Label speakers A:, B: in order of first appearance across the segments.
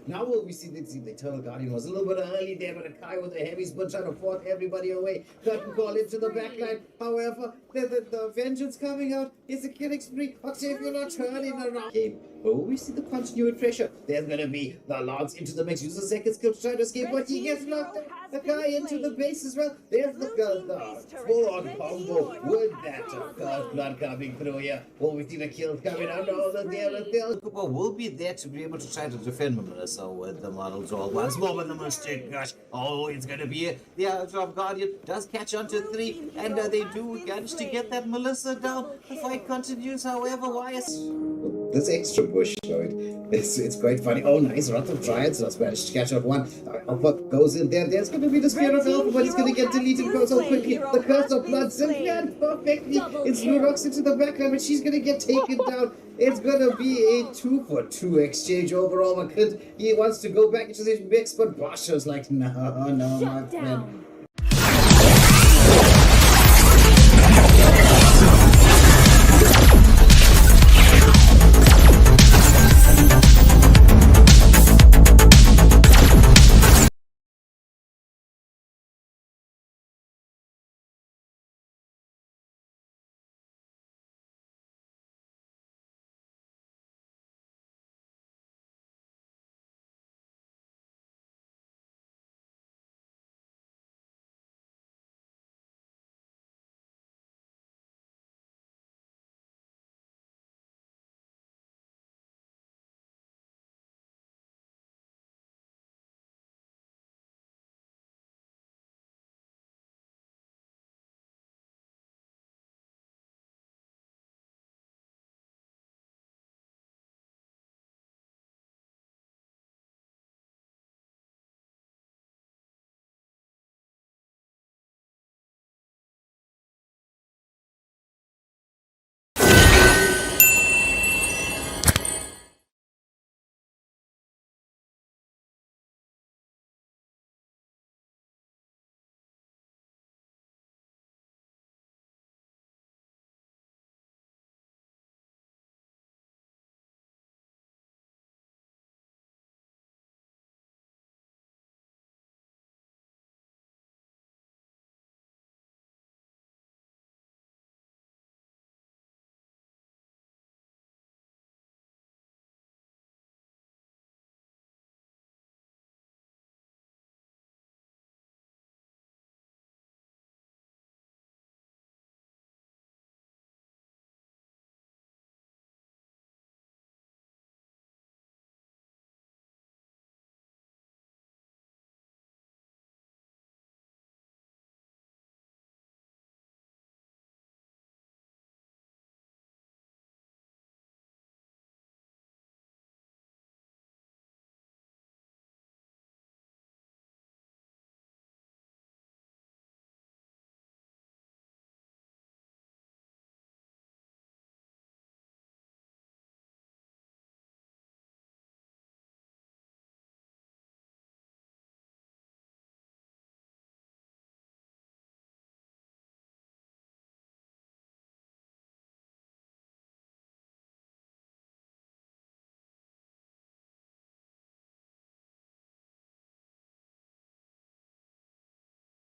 A: Now what we see, the Eternal Guardian was a little bit early there, but a Kai with the heavies but trying to force everybody away. Curtain call into the backline. However, the vengeance coming out is a killing spree. Octavio not turning around. But we see the continued pressure. There's gonna be the Lance into the mix. Use a second skill to try to escape, but he gets knocked. The guy into the base as well. There's the full-on combo with that first blood coming through here. Well, we see the kills coming out. No, the Cooper will be there to be able to try to defend Melissa with the models all once more with the mistake. Gosh, oh, it's gonna be it. The Outdrop Guardian does catch on to 3, and they do manage to get that Melissa down. The fight continues, however, why is this extra bush, Lloyd? It's quite funny. Oh, nice. Wrath of Giants does manage to catch up one. Alpha goes in there. There's going to be the Spear of Alpha, but he's going to get deleted so quickly. The Curse of Blood simply and perfectly. It's Blue Rocks into the backline, but she's going to get taken down. It's going to be a 2-for-2 exchange overall. McClint, he wants to go back into this mix, but Basha's like, no, my friend.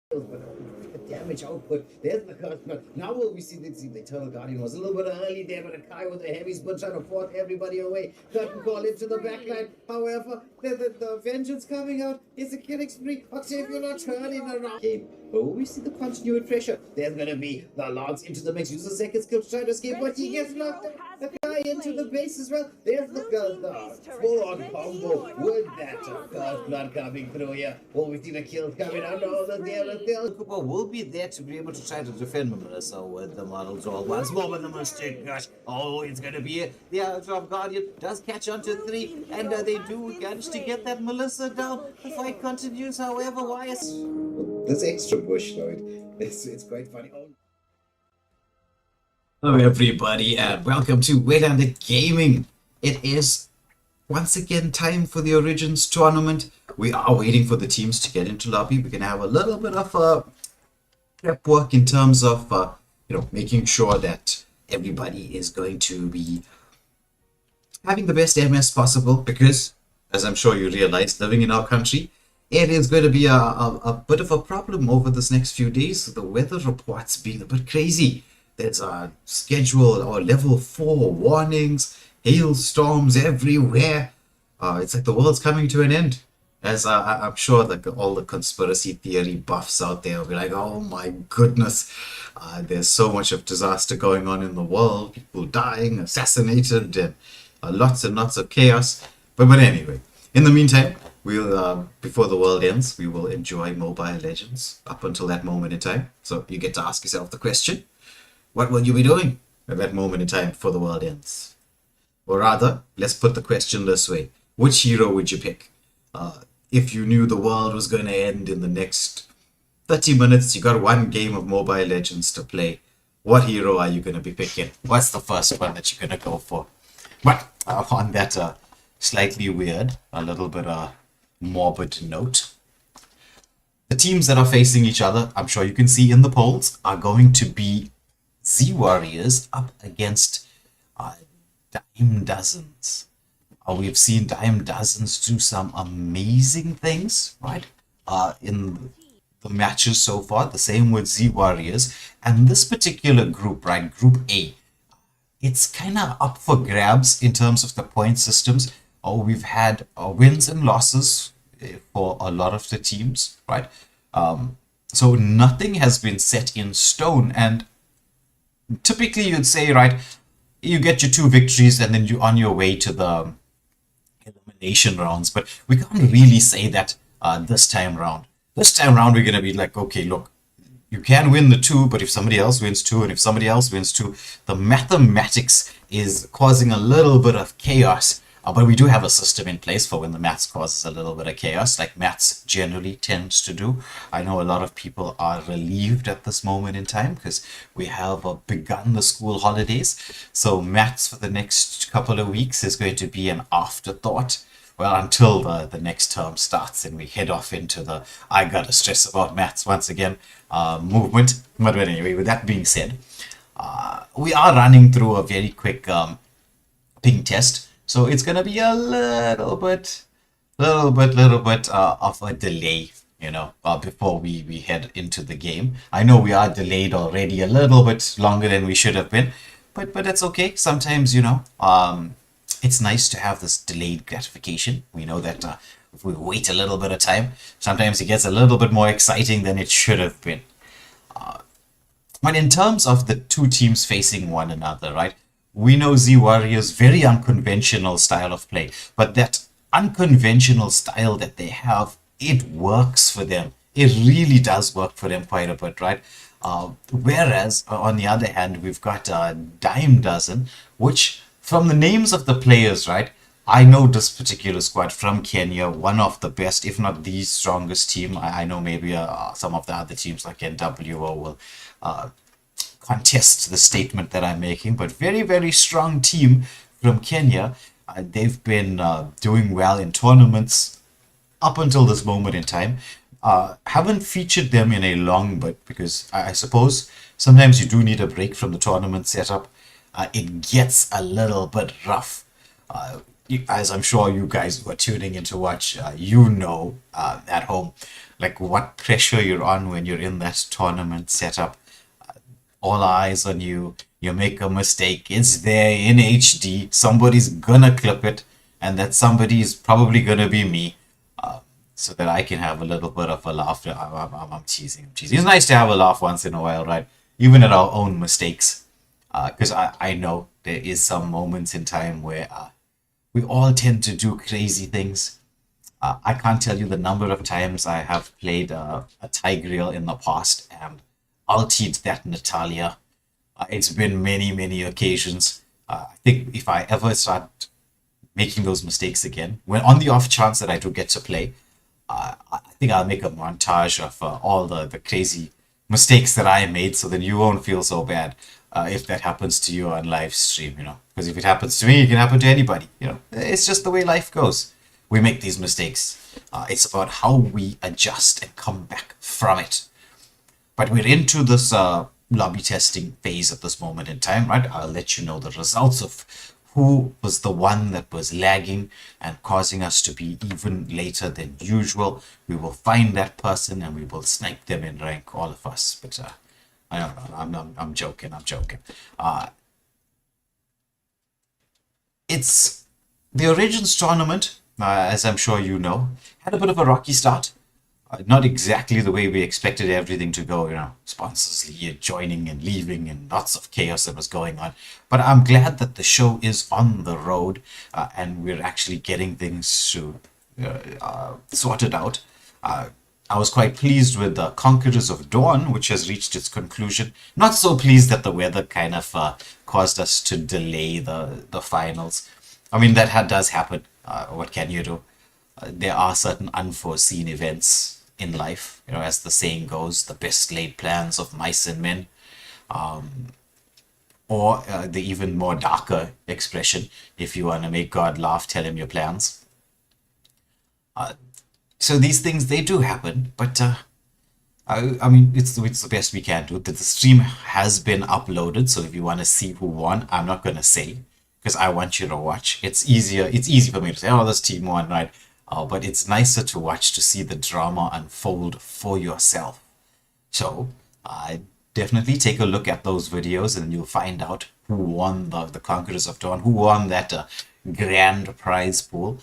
A: But the damage output, there's the curse. Now what we see, the Eternal Guardian was a little bit early there, but a Kai with the heavies but trying to force everybody away. Curtain call into the backline. However, the vengeance coming out is a killing spree. Octavio not turning around. But we see the continued pressure. There's gonna be the Lance into the mix. Use a second skill to try to escape, but he gets knocked. The guy into the base as well. There's the full-on combo with that first blood coming through here. Well, we see the kills coming out. No, the Cooper will be there to be able to try to defend Melissa with the models all once more with the mistake. Gosh, oh, it's gonna be it. The Outdrop Guardian does catch on to 3, and they do manage to get that Melissa down. The fight continues, however, why is this extra bush, Lloyd? It's quite funny. Oh.
B: Hello everybody and welcome to Wait Under Gaming. It is once again time for the Origins tournament. We are waiting for the teams to get into lobby. We're going to have a little bit of prep work in terms of making sure that everybody is going to be having the best MS possible because, as I'm sure you realize, living in our country, it is going to be a bit of a problem over this next few days. The weather reports being a bit crazy. There's a schedule or level 4 warnings, hailstorms everywhere. It's like the world's coming to an end. As I'm sure that all the conspiracy theory buffs out there will be like, oh my goodness, there's so much of disaster going on in the world, people dying, assassinated, and lots of chaos. But anyway, in the meantime, we'll before the world ends, we will enjoy Mobile Legends up until that moment in time. So you get to ask yourself the question: what will you be doing at that moment in time before the world ends? Or rather, let's put the question this way: which hero would you pick? If you knew the world was going to end in the next 30 minutes, you got one game of Mobile Legends to play, what hero are you going to be picking? What's the first one that you're going to go for? But on that slightly weird, a little bit morbid note, the teams that are facing each other, I'm sure you can see in the polls, are going to be Z Warriors up against Dime Dozens. We've seen Dime Dozens do some amazing things, right? In the matches so far. The same with Z Warriors. And this particular group, right, Group A, it's kind of up for grabs in terms of the point systems. We've had wins and losses for a lot of the teams, right? So nothing has been set in stone. And typically you'd say, right, you get your 2 victories and then you're on your way to the elimination rounds, but we can't really say that this time round. This time round, we're going to be like, okay, look, you can win the 2, but if somebody else wins 2, and if somebody else wins 2, the mathematics is causing a little bit of chaos. But we do have a system in place for when the maths causes a little bit of chaos, like maths generally tends to do. I know a lot of people are relieved at this moment in time because we have begun the school holidays. So maths for the next couple of weeks is going to be an afterthought. Well, until the next term starts and we head off into the I gotta stress about maths once again movement. But anyway, with that being said, we are running through a very quick ping test. So it's going to be a little bit of a delay, before we head into the game. I know we are delayed already a little bit longer than we should have been, but that's okay. Sometimes, it's nice to have this delayed gratification. We know that if we wait a little bit of time, sometimes it gets a little bit more exciting than it should have been. But in terms of the 2 teams facing one another, right? We know Z Warriors, very unconventional style of play, but that unconventional style that they have, it works for them. It really does work for them quite a bit, right? Whereas, on the other hand, we've got Dime Dozen, which, from the names of the players, right, I know this particular squad from Kenya, one of the best, if not the strongest team. I know maybe some of the other teams like NWO will contest the statement that I'm making, but very, very strong team from Kenya. They've been doing well in tournaments up until this moment in time. Haven't featured them in a long bit because I suppose sometimes you do need a break from the tournament setup. It gets a little bit rough. As I'm sure you guys who are tuning in to watch, at home, like what pressure you're on when you're in that tournament setup. All eyes on you. You make a mistake, it's there in HD. Somebody's gonna clip it, and that somebody is probably gonna be me, so that I can have a little bit of a laugh. I'm teasing. It's nice to have a laugh once in a while, right? Even at our own mistakes, because I know there is some moments in time where we all tend to do crazy things. I can't tell you the number of times I have played a Tigreal in the past and ultied that Natalia. It's been many, many occasions. I think if I ever start making those mistakes again, when on the off chance that I do get to play, I think I'll make a montage of all the crazy mistakes that I made, so then you won't feel so bad if that happens to you on live stream, Because if it happens to me, it can happen to anybody, It's just the way life goes. We make these mistakes. It's about how we adjust and come back from it. But we're into this lobby testing phase at this moment in time, right? I'll let you know the results of who was the one that was lagging and causing us to be even later than usual. We will find that person and we will snipe them in rank, all of us. But I don't know. I'm joking. I'm joking. It's the Origins tournament, as I'm sure you know, had a bit of a rocky start. Not exactly the way we expected everything to go, sponsors joining and leaving and lots of chaos that was going on. But I'm glad that the show is on the road and we're actually getting things sorted out. I was quite pleased with the Conquerors of Dawn, which has reached its conclusion. Not so pleased that the weather kind of caused us to delay the finals. I mean, that does happen. What can you do? There are certain unforeseen events in life, as the saying goes, the best laid plans of mice and men, or the even more darker expression, if you want to make God laugh, tell him your plans. So these things, they do happen, but I mean, it's the best we can do. The stream has been uploaded, so if you want to see who won, I'm not going to say, because I want you to watch. It's easy for me to say, oh, this team won, right? But it's nicer to watch, to see the drama unfold for yourself. So definitely take a look at those videos and you'll find out who won the Conquerors of Dawn, who won that grand prize pool.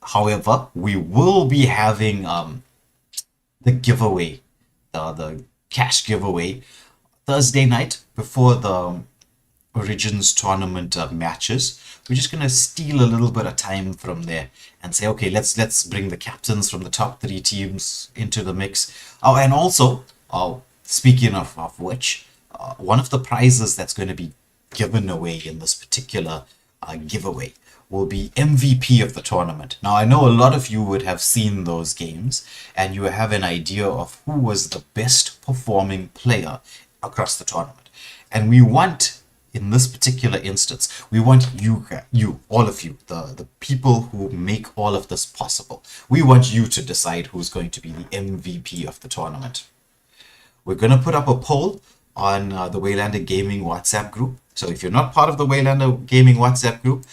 B: However, we will be having the giveaway, the cash giveaway, Thursday night before the Origins tournament matches. We're just going to steal a little bit of time from there and say, okay, let's bring the captains from the top 3 teams into the mix. Oh, and also, speaking of which, one of the prizes that's going to be given away in this particular giveaway will be MVP of the tournament. Now, I know a lot of you would have seen those games and you have an idea of who was the best performing player across the tournament. And we want, in this particular instance, we want you, all of you, the people who make all of this possible. We want you to decide who's going to be the MVP of the tournament. We're going to put up a poll on the Waylander Gaming WhatsApp group. So if you're not part of the Waylander Gaming WhatsApp group,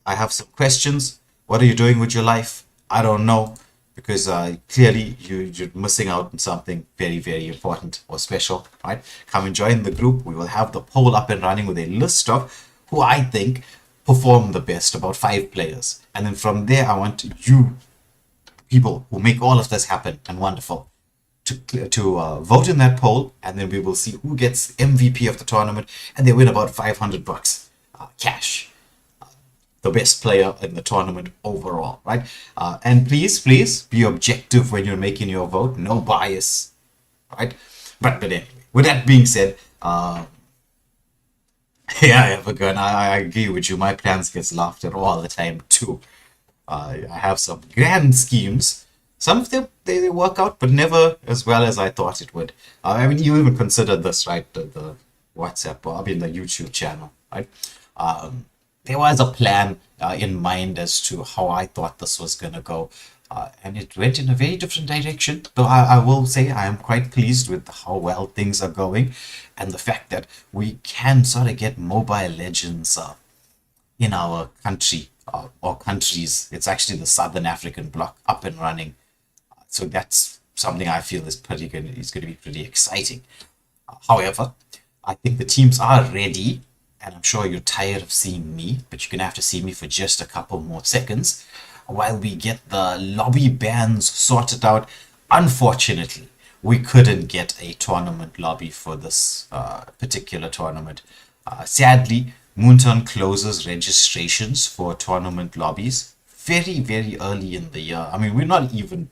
B: I have some questions. What are you doing with your life? I don't know, because clearly you're missing out on something very, very important or special, right? Come and join the group. We will have the poll up and running with a list of who I think perform the best, about 5 players. And then from there, I want you, people who make all of this happen and wonderful, to vote in that poll, and then we will see who gets MVP of the tournament, and they win about $500 cash. The best player in the tournament overall, right? And please be objective when you're making your vote. No bias, right? But anyway, with that being said, yeah, Evergun, I agree with you. My plans gets laughed at all the time too. I have some grand schemes. Some of them, they work out, but never as well as I thought it would. I mean, you even consider this, right? The WhatsApp, or I mean the YouTube channel, right? There was a plan in mind as to how I thought this was going to go. And it went in a very different direction. Though I will say I am quite pleased with how well things are going. And the fact that we can sort of get Mobile Legends in our country or countries. It's actually the Southern African bloc up and running. So that's something I feel is pretty good. It's going to be pretty exciting. However, I think the teams are ready. And I'm sure you're tired of seeing me, but you're going to have to see me for just a couple more seconds while we get the lobby bans sorted out. Unfortunately, we couldn't get a tournament lobby for this particular tournament. Sadly, Moonton closes registrations for tournament lobbies very, very early in the year. I mean, we're not even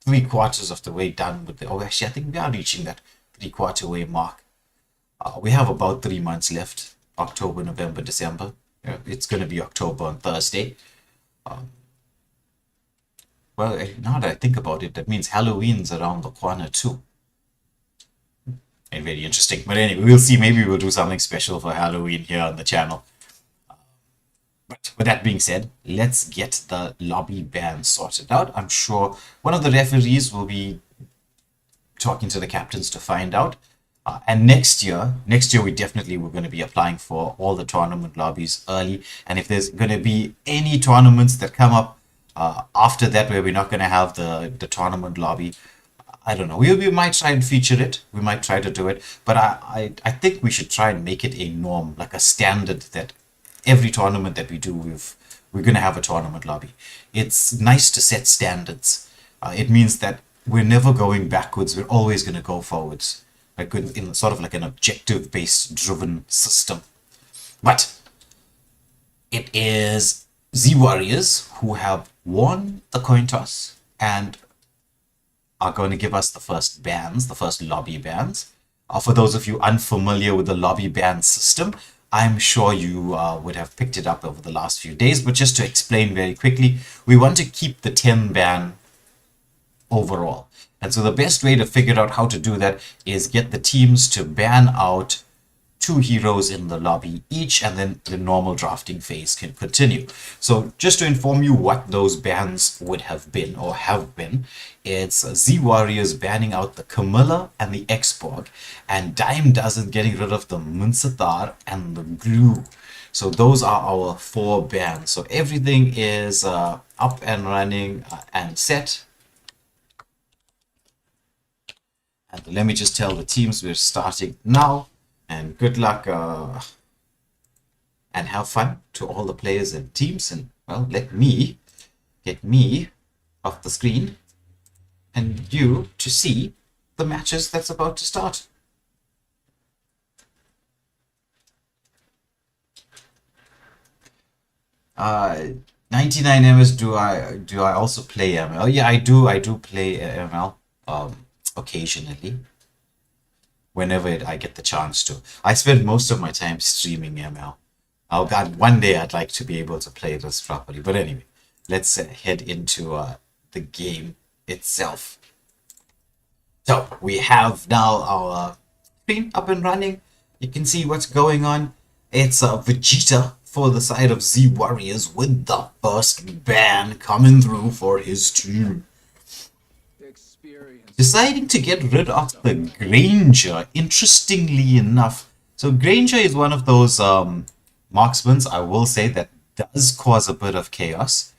B: 3/4 of the way done with the... Oh, actually, I think we are reaching that 3/4 way mark. We have about 3 months left. October, November, December. It's going to be October on Thursday. Well, now that I think about it, that means Halloween's around the corner too. And very interesting. But anyway, we'll see. Maybe we'll do something special for Halloween here on the channel. But with that being said, let's get the lobby ban sorted out. I'm sure one of the referees will be talking to the captains to find out And next year we're going to be applying for all the tournament lobbies early. And if there's going to be any tournaments that come up after that where we're not going to have the tournament lobby, I don't know. We might try and feature it. We might try to do it. But I think we should try and make it a norm, like a standard that every tournament that we do, we're going to have a tournament lobby. It's nice to set standards. It means that we're never going backwards. We're always going to go forwards, like in sort of like an objective-based driven system. But it is Z Warriors who have won the coin toss and are going to give us the first bans, the first lobby bans. For those of you unfamiliar with the lobby ban system, I'm sure you would have picked it up over the last few days, but just to explain very quickly, we want to keep the 10 ban overall. And so the best way to figure out how to do that is get the teams to ban out 2 heroes in the lobby each, and then the normal drafting phase can continue. So just to inform you what those bans would have been or have been, it's Z Warriors banning out the Camilla and the Xborg, and Dime Doesn't getting rid of the Munsatar and the Glue. So those are our 4 bans. So everything is up and running and set. And let me just tell the teams we're starting now. And good luck and have fun to all the players and teams. And, well, let me get me off the screen and you to see the matches that's about to start. Uh, 99 MS, do I also play ML? Yeah, I do play ML occasionally. Whenever I get the chance to. I spend most of my time streaming ML. One day I'd like to be able to play this properly. But anyway, let's head into the game itself. So we have now our screen up and running. You can see what's going on. It's Vegeta for the side of Z Warriors with the first ban coming through for his team. Deciding to get rid of the Granger, interestingly enough. So Granger is one of those marksmen, I will say, that does cause a bit of chaos.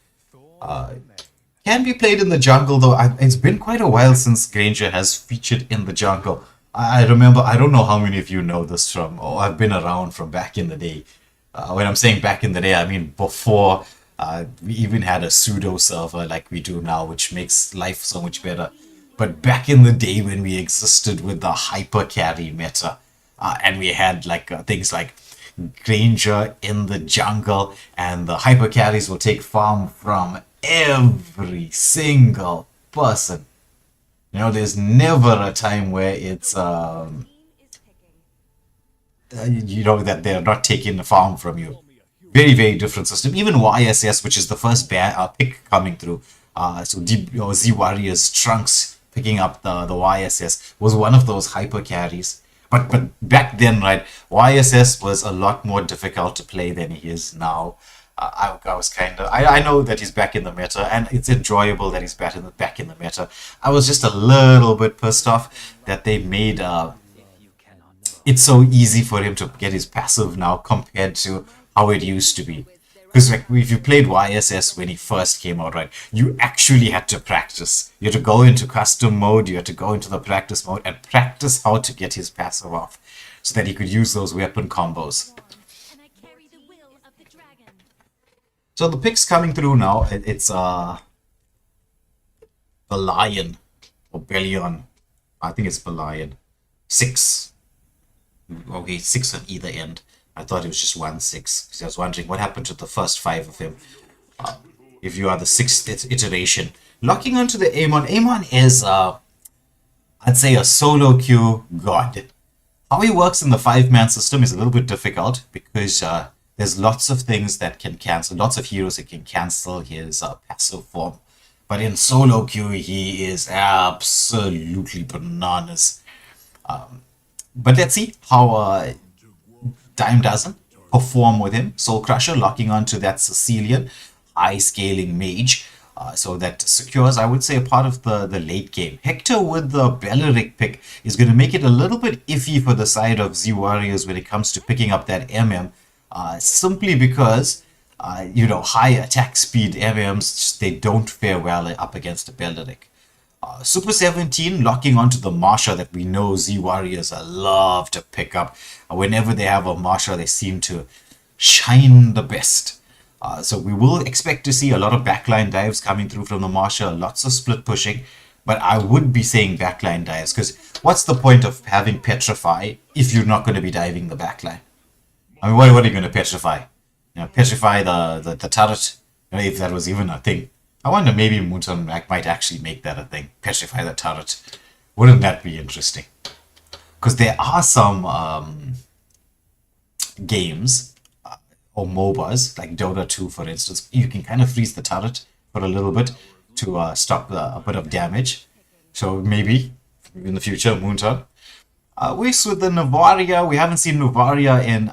B: Can be played in the jungle, though. It's been quite a while since Granger has featured in the jungle. I remember, I don't know how many of you know this from, I've been around from back in the day. When I'm saying back in the day, I mean before we even had a pseudo server like we do now, which makes life so much better. But back in the day when we existed with the hyper carry meta, and we had like things like Granger in the jungle, and the hyper carries will take farm from every single person. You know, there's never a time where it's you know, that they're not taking the farm from you. Very, very different system. Even YSS, which is the first pick coming through. So Z Warriors Trunks picking up the YSS was one of those hyper carries. But back then, right, YSS was a lot more difficult to play than he is now. I was kind of... I know that he's back in the meta, and it's enjoyable that he's back in the meta. I was just a little bit pissed off that they made it's so easy for him to get his passive now compared to how it used to be. Because like, if you played YSS when he first came out, right, you actually had to practice. You had to go into custom mode, you had to go into the practice mode and practice how to get his passive off so that he could use those weapon combos. So the picks coming through now, it's the Lion, or Bellion. I think it's Bellion. 6. Okay, 6 on either end. I thought it was just 1-6, because I was wondering what happened to the first 5 of him. If you are the 6th iteration. Locking onto the Amon. Amon is, I'd say, a solo queue god. How he works in the 5-man system is a little bit difficult, because there's lots of things that can cancel, lots of heroes that can cancel his passive form. But in solo queue, he is absolutely bananas. But let's see how Dime doesn't perform with him. Soul Crusher locking onto that Sicilian high scaling mage. So that secures, I would say, a part of the late game. Hector with the Belleric pick is going to make it a little bit iffy for the side of Z Warriors when it comes to picking up that MM, simply because, high attack speed MMs, they don't fare well up against a Belleric. Super 17 locking onto the Marsha that we know Z Warriors love to pick up. Whenever they have a Marsha, they seem to shine the best. So we will expect to see a lot of backline dives coming through from the Marsha, lots of split pushing, but I would be saying backline dives, because what's the point of having Petrify if you're not going to be diving the backline? I mean, what are you going to petrify? Petrify the turret, if that was even a thing. I wonder, maybe Moonton might actually make that a thing. Petrify the turret. Wouldn't that be interesting? Because there are some games or MOBAs, like Dota 2 for instance, you can kind of freeze the turret for a little bit to stop a bit of damage. So maybe in the future, Moonton. Weeks with the Novaria. We haven't seen Novaria in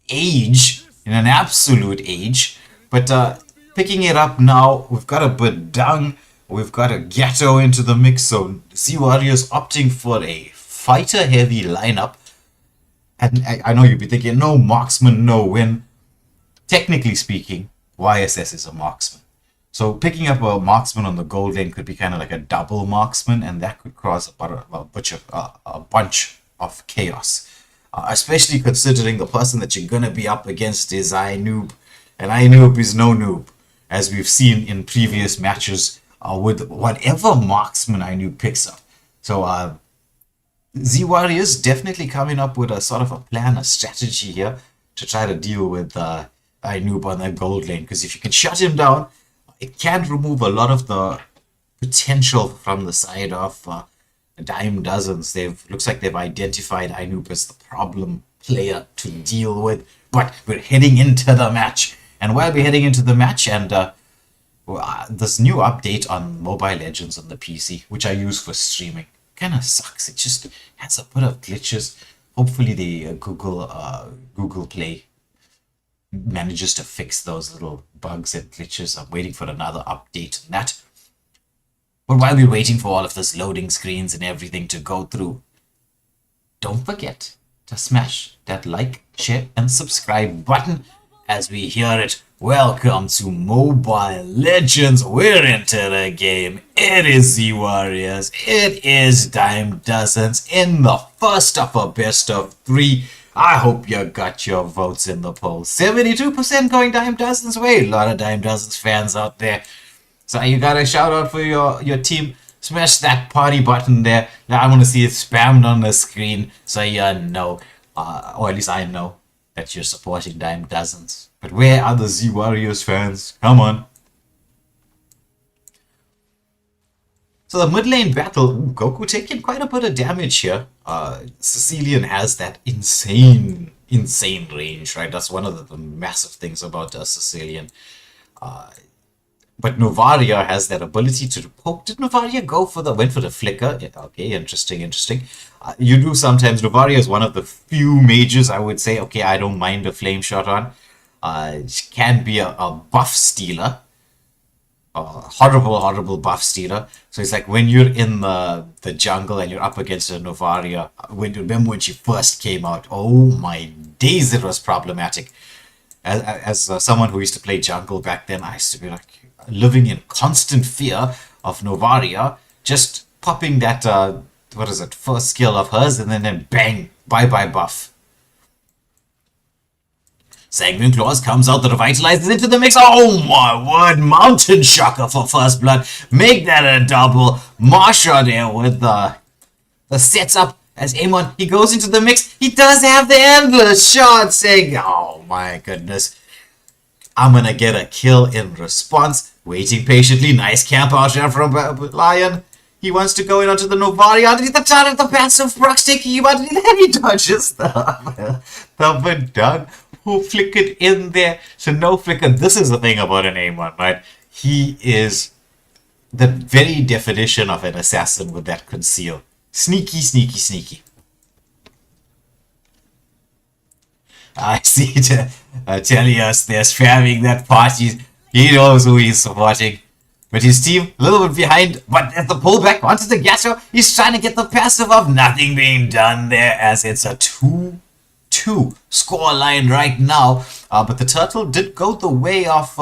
B: age, in an absolute age. But picking it up now, we've got a Bedang, we've got a Ghetto into the mix. So Z Warriors opting for a fighter-heavy lineup. And I know you'd be thinking, no marksman, no win. Technically speaking, YSS is a marksman. So picking up a marksman on the gold lane could be kind of like a double marksman, and that could cause a bunch of chaos. Especially considering the person that you're going to be up against is iNoob. And iNoob is no noob, as we've seen in previous matches with whatever marksman iNoob picks up. So Z Warriors definitely coming up with a sort of a plan, a strategy here to try to deal with iNoob on that gold lane. Because if you can shut him down, it can remove a lot of the potential from the side of Dime Dozens. Looks like they've identified iNoob as the problem player to deal with. But we're heading into the match. And while we're heading into the match, and this new update on Mobile Legends on the PC, which I use for streaming, kind of sucks. It just has a bit of glitches. Hopefully the Google Play manages to fix those little bugs and glitches. I'm waiting for another update on that. But while we're waiting for all of this loading screens and everything to go through, don't forget to smash that like, share, and subscribe button as we hear it. Welcome to Mobile Legends. We're into the game. It is Z Warriors. It is Dime Dozens in the first of a best of 3. I hope you got your votes in the poll. 72% going Dime Dozens way. A lot of Dime Dozens fans out there. So you got a shout out for your team. Smash that party button there. I want to see it spammed on the screen so you know, or at least I know, that you're supporting Dime Dozens. But where are the Z Warriors fans? Come on. So the mid lane battle, Goku taking quite a bit of damage here. Sicilian has that insane range, right? That's one of the massive things about Sicilian. But Novaria has that ability to poke. Did Novaria went for the flicker? Yeah, okay, interesting. You do sometimes. Novaria is one of the few mages I would say, okay, I don't mind a flame shot on. She can be a buff stealer. Horrible buff stealer. So it's like when you're in the jungle and you're up against a Novaria. Remember when she first came out? Oh my days, it was problematic. As someone who used to play jungle back then, I used to be like living in constant fear of Novaria just popping that first skill of hers, and then bang, bye buff. Sanguine Claws comes out, the Revitalizes into the mix. Oh my word, Mountain Shocker for first blood. Make that a double. Marsha there with the sets up as Amon. He goes into the mix. He does have the endless shot, saying, oh my goodness, I'm gonna get a kill in response. Waiting patiently. Nice camp out there from Lion. He wants to go in onto the Novaria underneath the turret. The passive Brock's taking him underneath, and he dodges the Bedang who flickered in there. So no flicker. This is the thing about an Amon, right? He is the very definition of an assassin with that conceal. Sneaky. I see Telios there spamming that party. He knows who he's supporting. But his team a little bit behind, but there's the pullback onto the Gacho. He's trying to get the passive off. Nothing being done there as it's a 2-2 score line right now. But the Turtle did go the way of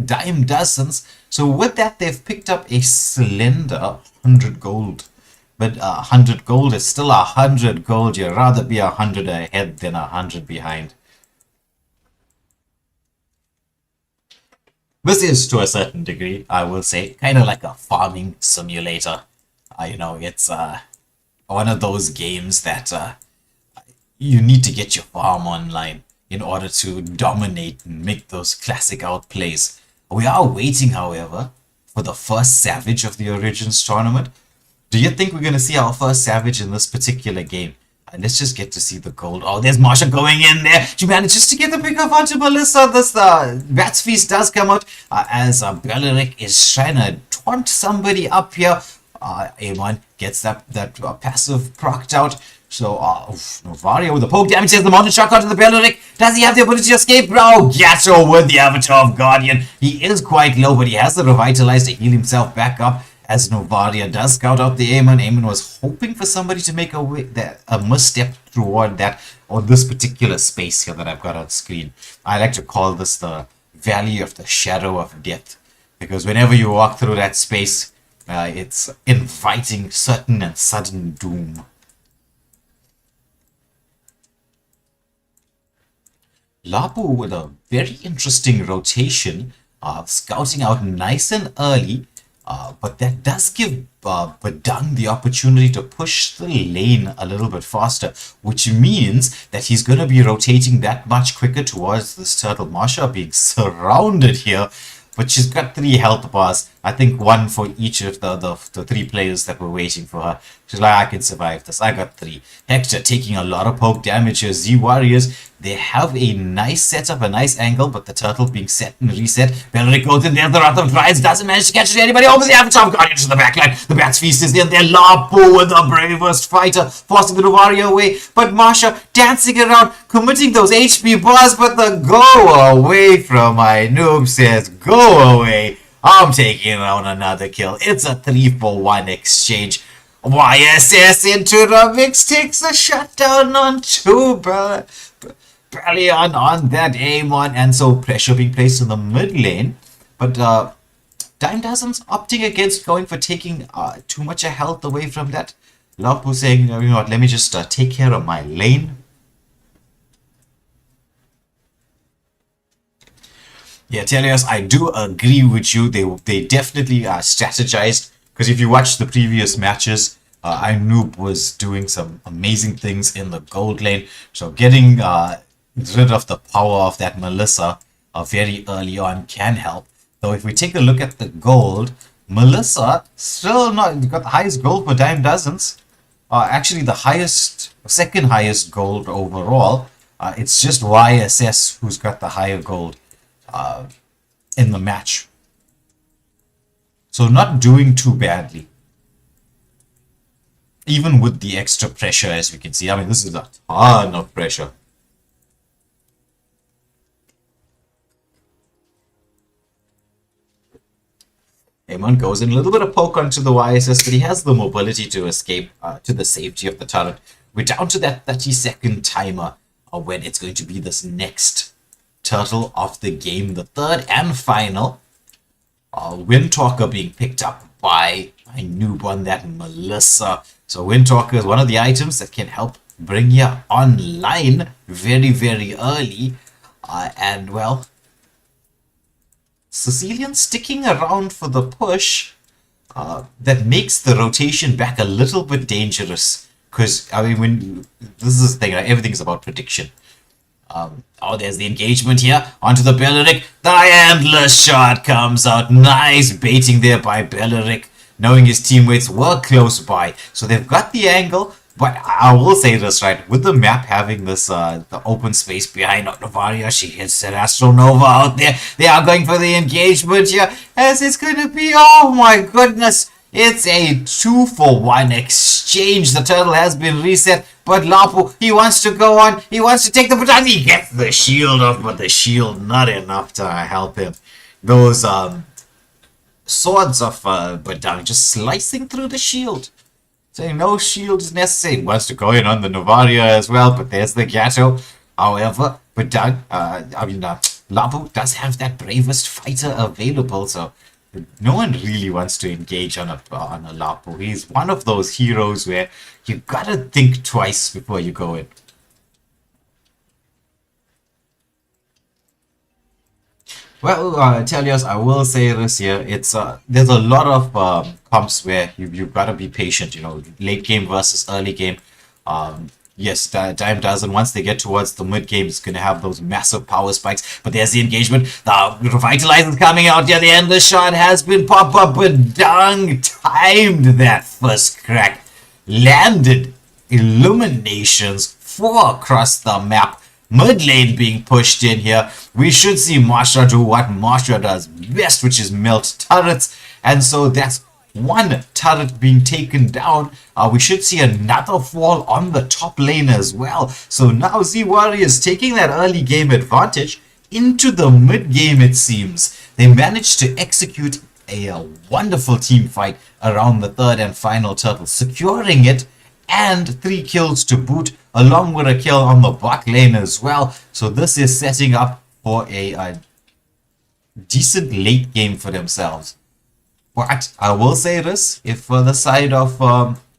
B: Dime Dozens. So with that, they've picked up a slender 100 gold. But 100 gold is still 100 gold. You'd rather be 100 ahead than 100 behind. This is, to a certain degree, I will say, kind of like a farming simulator. It's one of those games that you need to get your farm online in order to dominate and make those classic outplays. We are waiting, however, for the first Savage of the Origins tournament. Do you think we're going to see our first Savage in this particular game? Let's just get to see the gold. Oh, there's Marsha going in there. She manages to get the pick off onto Melissa. This Rat's Feast does come out as Belleric is trying to taunt somebody up here. A1 gets that passive procced out. So, Novaria with the poke damage. There's the mountain shock onto the Belleric. Does he have the ability to escape? Oh, Gacho with the Avatar of Guardian. He is quite low, but he has the Revitalize to heal himself back up. As Novaria does scout out the Eamon. Eamon was hoping for somebody to make a misstep toward that, or this particular space here that I've got on screen. I like to call this the Valley of the Shadow of Death, because whenever you walk through that space, it's inviting certain and sudden doom. Lapu with a very interesting rotation, scouting out nice and early. But that does give Badang the opportunity to push the lane a little bit faster, which means that he's going to be rotating that much quicker towards this Turtle. Marsha being surrounded here, but she's got 3 health bars. I think 1 for each of the 3 players that were waiting for her. She's like, I can survive this. I got 3. Hector taking a lot of poke damage here. Z Warriors, they have a nice setup, a nice angle, but the Turtle being set and reset. Belleric goes in there. The Wrath of Dryas doesn't manage to catch anybody. Over the Avatar of Guardian to the backline. The Bat's Feast is in there. Lapu with the bravest fighter, forcing the Novaria away. But Marsha dancing around, committing those HP bars, but the go away from my noob says, go away. I'm taking on another kill. It's a 3-for-1 exchange. YSS into the mix takes a shutdown on 2, bro. Brilliant on that Amon, and so pressure being placed in the mid lane. But Dime Dozens opting against going for taking too much health away from that. Lapu saying, you know what, let me just take care of my lane. Yeah, Telios, I do agree with you. They definitely strategized, because if you watch the previous matches, Noob was doing some amazing things in the gold lane. So getting rid of the power of that Melissa very early on can help. Though if we take a look at the gold, Melissa still not got the highest gold for Dime Dozens. Actually, the second highest gold overall. It's just YSS who's got the higher gold in the match. So not doing too badly. Even with the extra pressure, as we can see. I mean, this is a ton of pressure. Amon goes in a little bit of poke onto the YSS, but he has the mobility to escape to the safety of the turret. We're down to that 30-second timer when it's going to be this next Turtle of the game, the third and final. Windtalker being picked up by my noob on that Melissa. So Windtalker is one of the items that can help bring you online very, very early. And well, Sicilian sticking around for the push that makes the rotation back a little bit dangerous. Because, I mean, this is the thing, right? Everything's about prediction. There's the engagement here. Onto the Belleric. The endless shot comes out. Nice baiting there by Belleric, knowing his teammates were close by. So they've got the angle. But I will say this, right? With the map having this the open space behind Novaria, she hits an Astronova out there. They are going for the engagement here. As it's going to be, oh my goodness. It's a 2-for-1 exchange. The turtle has been reset, but Lapu, he wants to go on. He wants to take the baton. He gets the shield off, but the shield not enough to help him. Those swords of Badang just slicing through the shield. Saying no shield is necessary. He wants to go in on the Novaria as well, but there's the Gato. However, Badang, Labu does have that bravest fighter available, so no one really wants to engage on a Lapu. He's one of those heroes where you gotta think twice before you go in. Well, Telios, I will say this here. It's there's a lot of comps where you've got to be patient. You know, late game versus early game. Yes, Dime does, and once they get towards the mid game, it's going to have those massive power spikes. But there's the engagement. The Revitalizer is coming out. Yeah, the endless shot has been pop up, but Dung timed that first crack. Landed illuminations 4 across the map. Mid lane being pushed in here. We should see Marsha do what Marsha does best, which is melt turrets. And so that's one turret being taken down. We should see another fall on the top lane as well. So now Z Warriors taking that early game advantage into the mid game, it seems. They managed to execute a wonderful team fight around the third and final turtle, securing it, and 3 kills to boot, along with a kill on the bot lane as well. So this is setting up for a decent late game for themselves. But I will say this, if the side of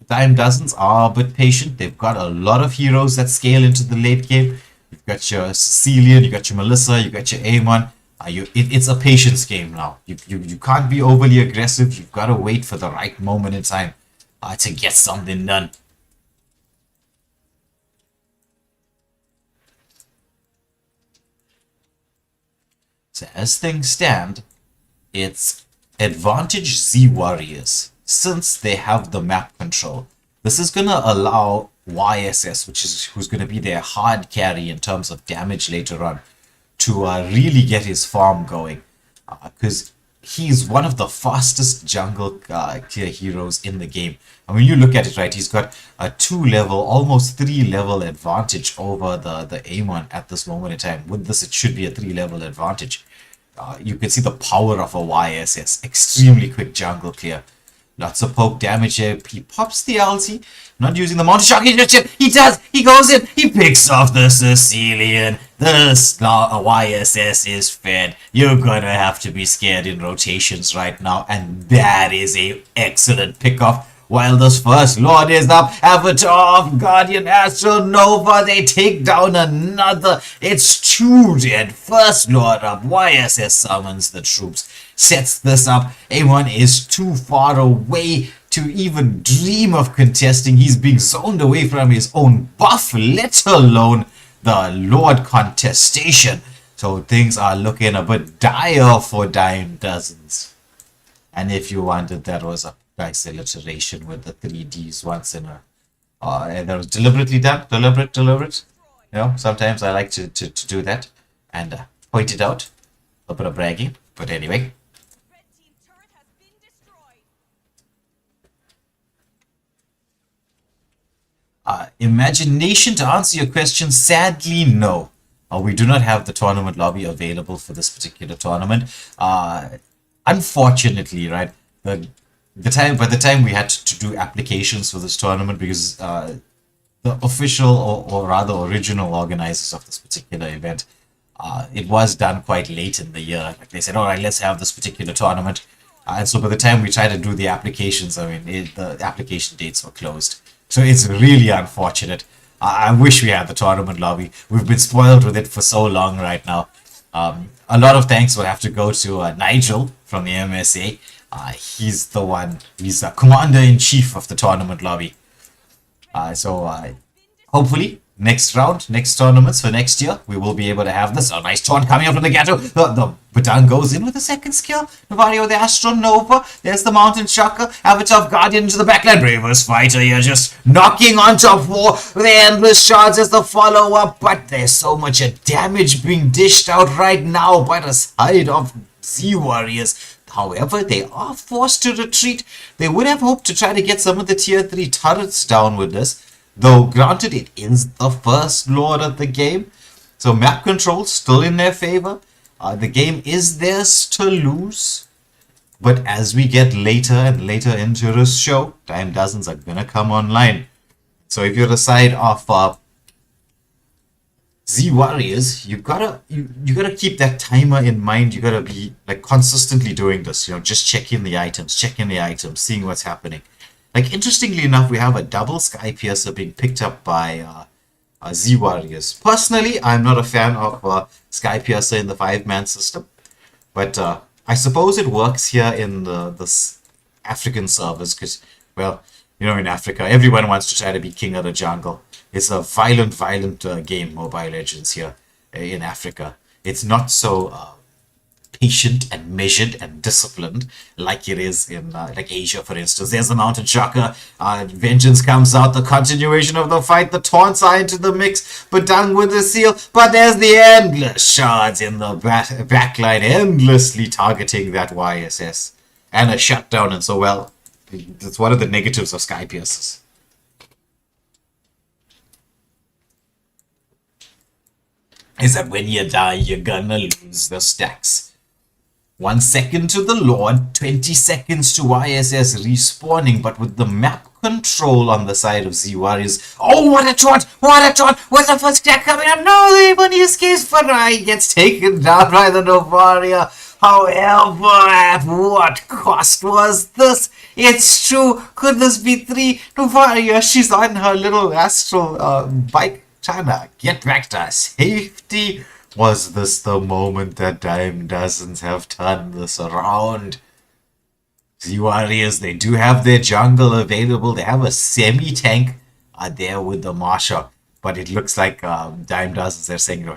B: Dime Dozens are a bit patient, they've got a lot of heroes that scale into the late game. You've got your Cecilian, you've got your Melissa, you've got your Amon. It's a patience game now. You can't be overly aggressive. You've got to wait for the right moment in time to get something done. So as things stand, it's advantage Z Warriors since they have the map control. This is going to allow YSS, who's going to be their hard carry in terms of damage later on, to really get his farm going. Because he's one of the fastest jungle tier heroes in the game. And when you look at it, right, he's got a 2-level, almost 3-level advantage over the Amon at this moment in time. With this, it should be a 3-level advantage. You can see the power of a YSS. Extremely quick jungle clear. Lots of poke damage here. He pops the ulti. Not using the Mountain Shock. He does. He goes in. He picks off the Sicilian. The YSS is fed. You're gonna have to be scared in rotations right now. And that is a excellent pickoff. While this first Lord is up, Avatar of Guardian Astral Nova, they take down another. It's 2 dead. First Lord up, YSS summons the troops, sets this up. A1 is too far away to even dream of contesting. He's being zoned away from his own buff, let alone the Lord contestation. So things are looking a bit dire for Dime Dozens. And if you wanted, that was a nice alliteration with the 3Ds once in a and that was deliberately done. Deliberate. You know, sometimes I like to do that and point it out. A bit of bragging, but anyway. Imagination, to answer your question, sadly no. We do not have the tournament lobby available for this particular tournament. Unfortunately, right, by the time we had to do applications for this tournament, because the official or rather original organizers of this particular event, it was done quite late in the year. Like they said, all right, let's have this particular tournament. And so by the time we tried to do the applications, I mean, the application dates were closed. So it's really unfortunate. I wish we had the tournament lobby. We've been spoiled with it for so long right now. A lot of thanks will have to go to Nigel from the MSA. He's the one. He's the commander-in-chief of the tournament lobby. Hopefully, next round, next tournaments for next year, we will be able to have this. A nice taunt coming up from the Gato. The Badan goes in with a second skill. Novario, the Astro Nova. There's the Mountain Shocker. Avatar of Guardian into the backline. Bravest fighter here, just knocking on top 4 with the endless shards as the follow-up. But there's so much damage being dished out right now by the side of Z Warriors. However, they are forced to retreat. They would have hoped to try to get some of the tier 3 turrets down with this. Though, granted, it is the first Lord of the game. So map control still in their favor. The game is theirs to lose. But as we get later and later into this show, time dozens are gonna come online. So if you're the side of Z Warriors, you gotta keep that timer in mind. You gotta be like consistently doing this. Just checking the items, seeing what's happening. Like interestingly enough, we have a double Sky Piercer being picked up by Z Warriors. Personally, I'm not a fan of Sky Piercer in the 5-man system, but I suppose it works here in the African servers because, well, in Africa, everyone wants to try to be king of the jungle. It's a violent game, Mobile Legends here in Africa. It's not so patient and measured and disciplined like it is in like Asia, for instance. There's the Mountain Shocker. Vengeance comes out, the continuation of the fight. The taunts are into the mix, but done with the seal. But there's the endless shards in the backline, endlessly targeting that YSS. And a shutdown, and so, well, that's one of the negatives of Sky Piercers. Is that when you die, you're gonna lose the stacks. 1 second to the Lord, 20 seconds to YSS respawning, but with the map control on the side of Z Warriors. Oh, what a taunt! Where's the first stack coming up? No, the Ebony escapes, but he gets taken down by the Novaria. However, at what cost was this? It's true. Could this be 3? Novaria, she's on her little astral bike, trying to get back to safety. Was this the moment that Dime Dozens have turned this around? Z Warriors, they do have their jungle available. They have a semi-tank there with the Marsha. But it looks like Dime Dozens are saying,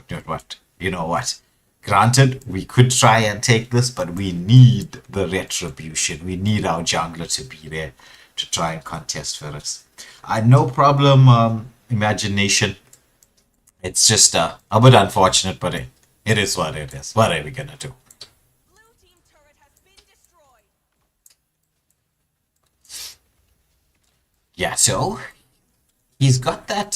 B: you know what? Granted, we could try and take this, but we need the retribution. We need our jungler to be there to try and contest for us. No problem, Imagination. It's just a bit unfortunate, but it is what it is. What are we gonna do?
C: Blue team turret has been destroyed.
B: Yeah, so he's got that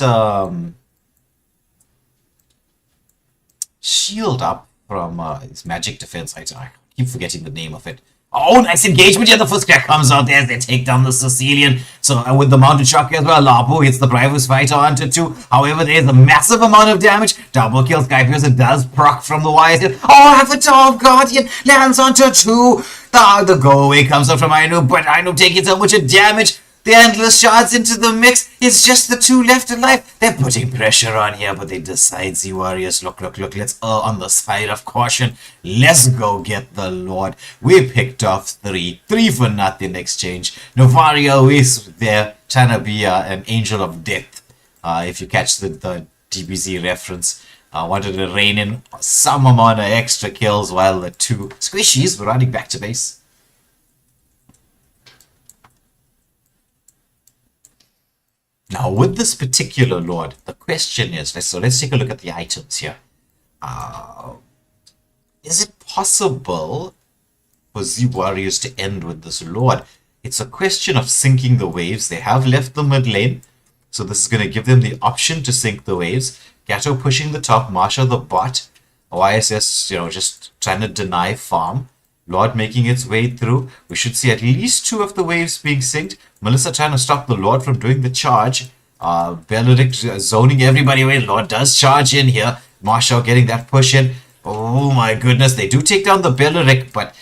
B: shield up from his magic defense. I keep forgetting the name of it. Oh, nice engagement here. The first crack comes out there. They take down the Sicilian. So with the Mountain Shock as well, Lapo hits the Brivus Fighter onto 2. However, there's a massive amount of damage. Double kill. Sky Piercer does proc from the YSS. Oh, Avatar of Guardian lands onto 2. The go away comes out from Ainu, but Ainu taking so much damage. The endless shards into the mix. It's just the 2 left alive. They're putting pressure on here, but they decide, Z Warriors, look, let's err on the side of caution. Let's go get the Lord. We picked off 3 for nothing exchange. Novario is there trying to be an angel of death. If you catch the DBZ reference. Wanted to rein in some amount of extra kills while the 2 squishies were running back to base. Now, with this particular Lord, the question is, let's take a look at the items here. Is it possible for Z Warriors to end with this Lord? It's a question of sinking the waves. They have left the mid lane, so this is going to give them the option to sink the waves. Gatto pushing the top, Marsha the bot, YSS, just trying to deny farm. Lord making its way through. We should see at least 2 of the waves being synced. Melissa trying to stop the Lord from doing the charge. Beleric zoning everybody away. Lord does charge in here. Marshall getting that push in. Oh my goodness. They do take down the Beleric, but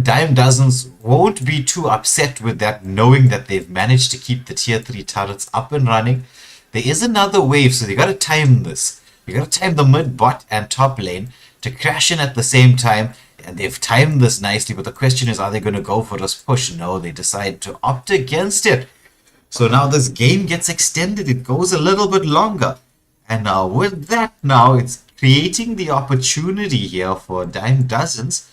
B: Dime Dozens won't be too upset with that, knowing that they've managed to keep the tier 3 turrets up and running. There is another wave, so you got to time this. You got to time the mid, bot, and top lane to crash in at the same time. And they've timed this nicely, but the question is, are they going to go for this push? No, they decide to opt against it. So now this game gets extended. It goes a little bit longer. And with that now, it's creating the opportunity here for Dime Dozens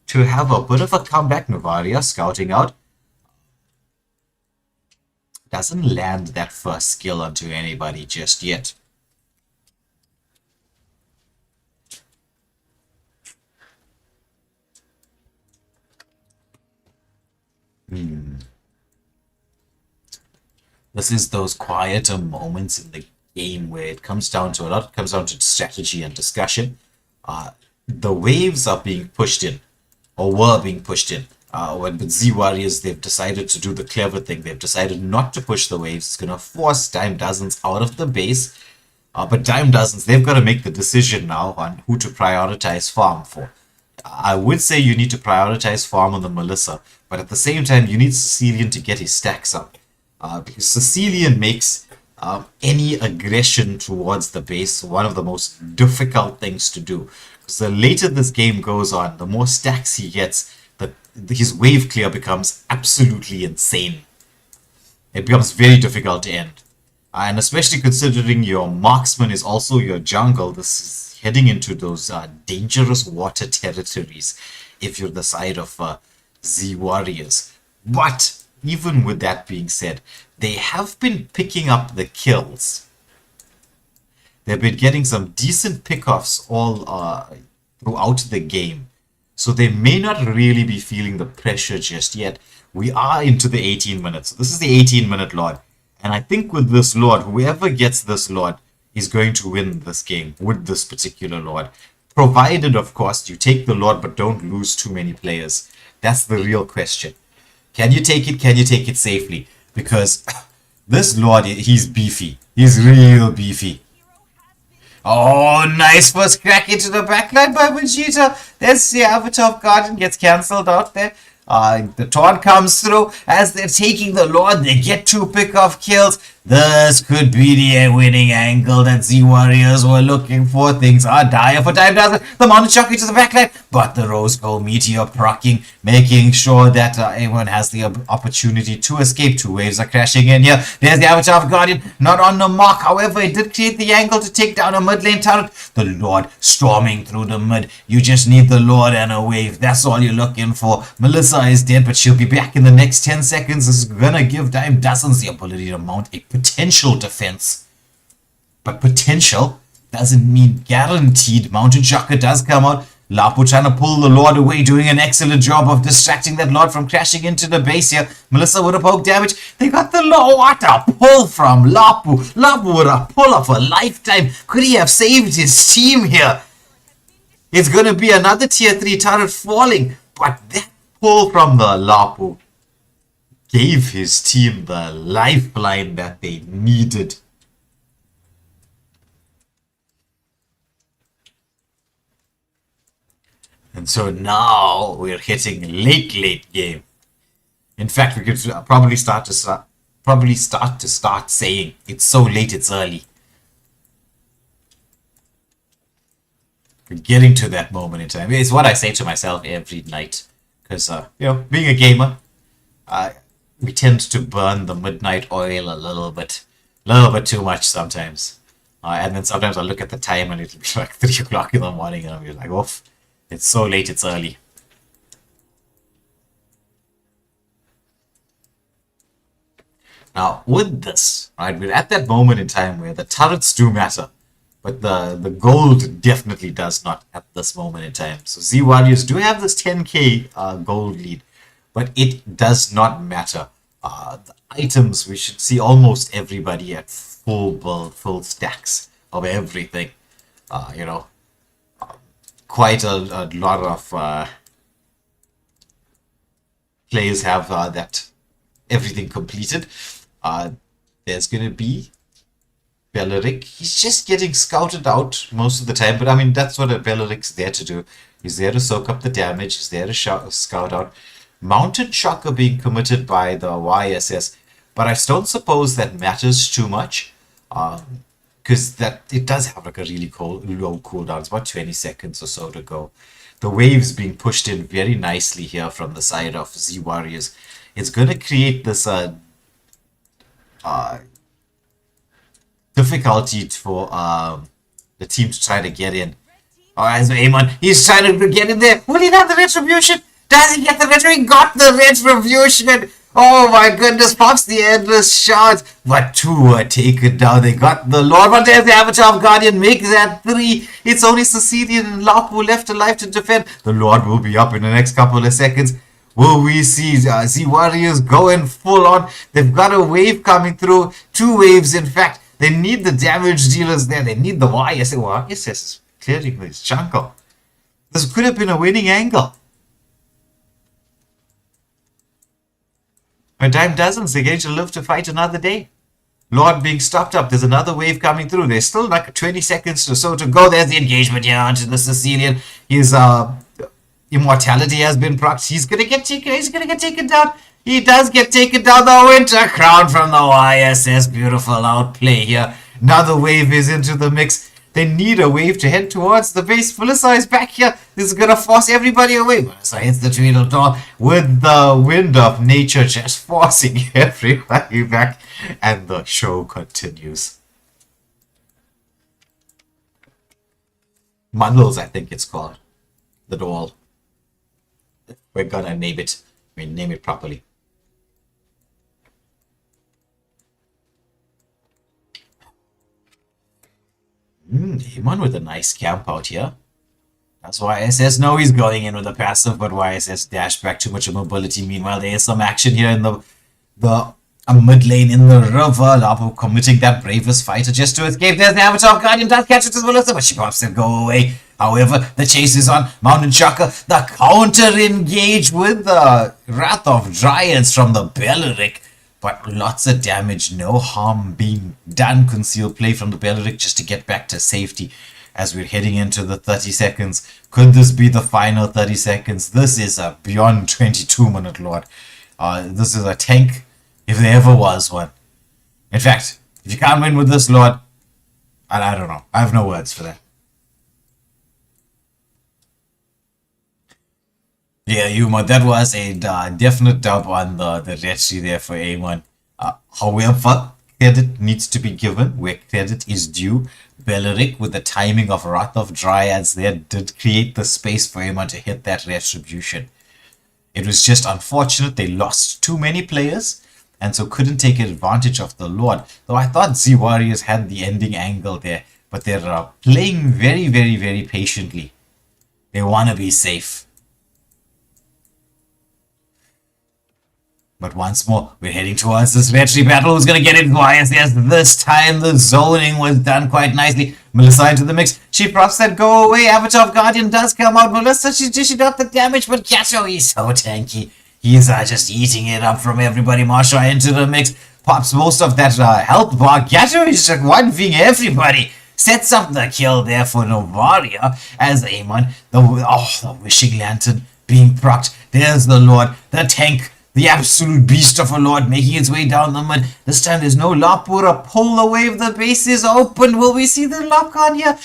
B: to have a bit of a comeback. Novaria scouting out. Doesn't land that first skill onto anybody just yet. This is those quieter moments in the game where it comes down to a lot. It comes down to strategy and discussion. The waves are being pushed in, or were being pushed in. But Z Warriors, they've decided to do the clever thing. They've decided not to push the waves. It's going to force Dime Dozens out of the base. But Dime Dozens, they've got to make the decision now on who to prioritize farm for. I would say you need to prioritize farm on the Melissa, but at the same time, you need Sicilian to get his stacks up. Because Sicilian makes any aggression towards the base one of the most difficult things to do. Because the later this game goes on, the more stacks he gets, his wave clear becomes absolutely insane. It becomes very difficult to end. And especially considering your marksman is also your jungle, this is heading into those dangerous water territories if you're the side of Z Warriors. But even with that being said, they have been picking up the kills. They've been getting some decent pickoffs all throughout the game. So they may not really be feeling the pressure just yet. We are into the 18 minutes. This is the 18-minute Lord. And I think with this Lord, whoever gets this Lord is going to win this game with this particular Lord. Provided, of course, you take the Lord but don't lose too many players. That's the real question. Can you take it? Can you take it safely? Because this Lord, he's beefy. He's real beefy. Oh, nice first crack into the backline by Vegeta. There's the Avatar of Guardian gets cancelled out there. The taunt comes through as they're taking the Lord. They get 2 pick-off kills. This could be the winning angle that Z Warriors were looking for. Things are dire for Time Dazzler. The Mountain Shocker to the backline, but the Rose Gold Meteor proccing, making sure that everyone has the opportunity to escape. 2 waves are crashing in here. There's the Avatar of Guardian, not on the mark. However, it did create the angle to take down a mid lane turret. The Lord storming through the mid. You just need the Lord and a wave. That's all you're looking for. Melissa is dead, but she'll be back in the next 10 seconds. This is gonna give Dime Dozens the ability to mount a potential defense. But potential doesn't mean guaranteed. Mountain Shocker does come out. Lapu trying to pull the Lord away, doing an excellent job of distracting that Lord from crashing into the base here. Melissa with a poke damage. They got the Lord. What a pull from Lapu. Lapu with a pull of a lifetime. Could he have saved his team here? It's going to be another tier 3 turret falling. But that pull from the Lapu gave his team the lifeline that they needed. And so now we're hitting late game. In fact, we could probably start to saying it's so late it's early. We're getting to that moment in time. It's what I say to myself every night, because being a gamer, we tend to burn the midnight oil a little bit too much sometimes. And then sometimes I look at the time and it'll be like 3 o'clock in the morning and I'll be like, oof, it's so late, it's early. Now, with this, right, we're at that moment in time where the turrets do matter, but the gold definitely does not at this moment in time. So Z Warriors do have this 10k gold lead, but it does not matter. The items, we should see almost everybody at full build, full stacks of everything. Quite a lot of players have that everything completed. There's going to be Belleric. He's just getting scouted out most of the time, but I mean, that's what a Belleric's there to do. He's there to soak up the damage. He's there to scout out. Mountain Shocker being committed by the YSS, but I don't suppose that matters too much, because it does have like a really low cooldown. It's about 20 seconds or so to go. The waves being pushed in very nicely here from the side of Z Warriors. It's going to create this difficulty for the team to try to get in. Alright, so Amon, he's trying to get in there. Will he have the retribution? Does he get the retribution? He got the retribution. Oh my goodness, pops the endless shot. But 2 are taken down. They got the Lord. But there's the Avatar of Guardian. Make that 3. It's only Sicilian and Lapu left alive to defend. The Lord will be up in the next couple of seconds. Will we see Z Warriors going full on? They've got a wave coming through. 2 waves, in fact. They need the damage dealers there. They need the YSS. YSS is clearing his jungle. This could have been a winning angle. A dime dozens, they're going to live to fight another day. Lord being stopped up. There's another wave coming through. There's still like 20 seconds or so to go. There's the engagement here onto the Sicilian. His immortality has been procced. He's gonna get taken down. He does get taken down. The Winter Crown from the YSS. Beautiful outplay here. Another wave is into the mix. They need a wave to head towards the base. Melissa is back here. This is gonna force everybody away. Melissa hits the Tweedle door with the wind of nature just forcing everybody back. And the show continues. Mundles, I think it's called. The doll. We're gonna name it. Name it properly. Amon with a nice camp out here. That's why YSS know he's going in with a passive, but YSS dash back too much of mobility. Meanwhile, there is some action here in the mid lane in the river. Lapo committing that bravest fighter just to escape. There's the Avatar Guardian, does catch it as Melissa, but she pops and go away. However, the chase is on. Mountain Chaka, the counter engage with the Wrath of Dryads from the Belleric. But lots of damage, no harm being done. Concealed play from the Belleric just to get back to safety as we're heading into the 30 seconds. Could this be the final 30 seconds? This is a beyond 22-minute Lord. This is a tank if there ever was one. In fact, if you can't win with this Lord, I don't know. I have no words for that. Yeah, Yuma, that was a definite dub on the Retri there for A1. However, credit needs to be given where credit is due. Belleric, with the timing of Wrath of Dryads there, did create the space for A1 to hit that retribution. It was just unfortunate they lost too many players and so couldn't take advantage of the Lord. Though I thought Z Warriors had the ending angle there, but they're playing very, very, very patiently. They want to be safe. But once more, we're heading towards this Retri battle. Who's going to get it? YSS. This time the zoning was done quite nicely. Melissa into the mix. She props that go away. Avatar Guardian does come out. Melissa, she's dishing out the damage, but Gato, he's so tanky. He's just eating it up from everybody. Marsha into the mix. Pops most of that health bar. Gato is just 1v everybody. Sets up the kill there for Novaria as Amon. The Wishing Lantern being procced. There's the Lord. The tank. The absolute beast of a Lord making its way down the mid. This time there's no Lapura. Pull the wave. The base is open. Will we see the lock on here?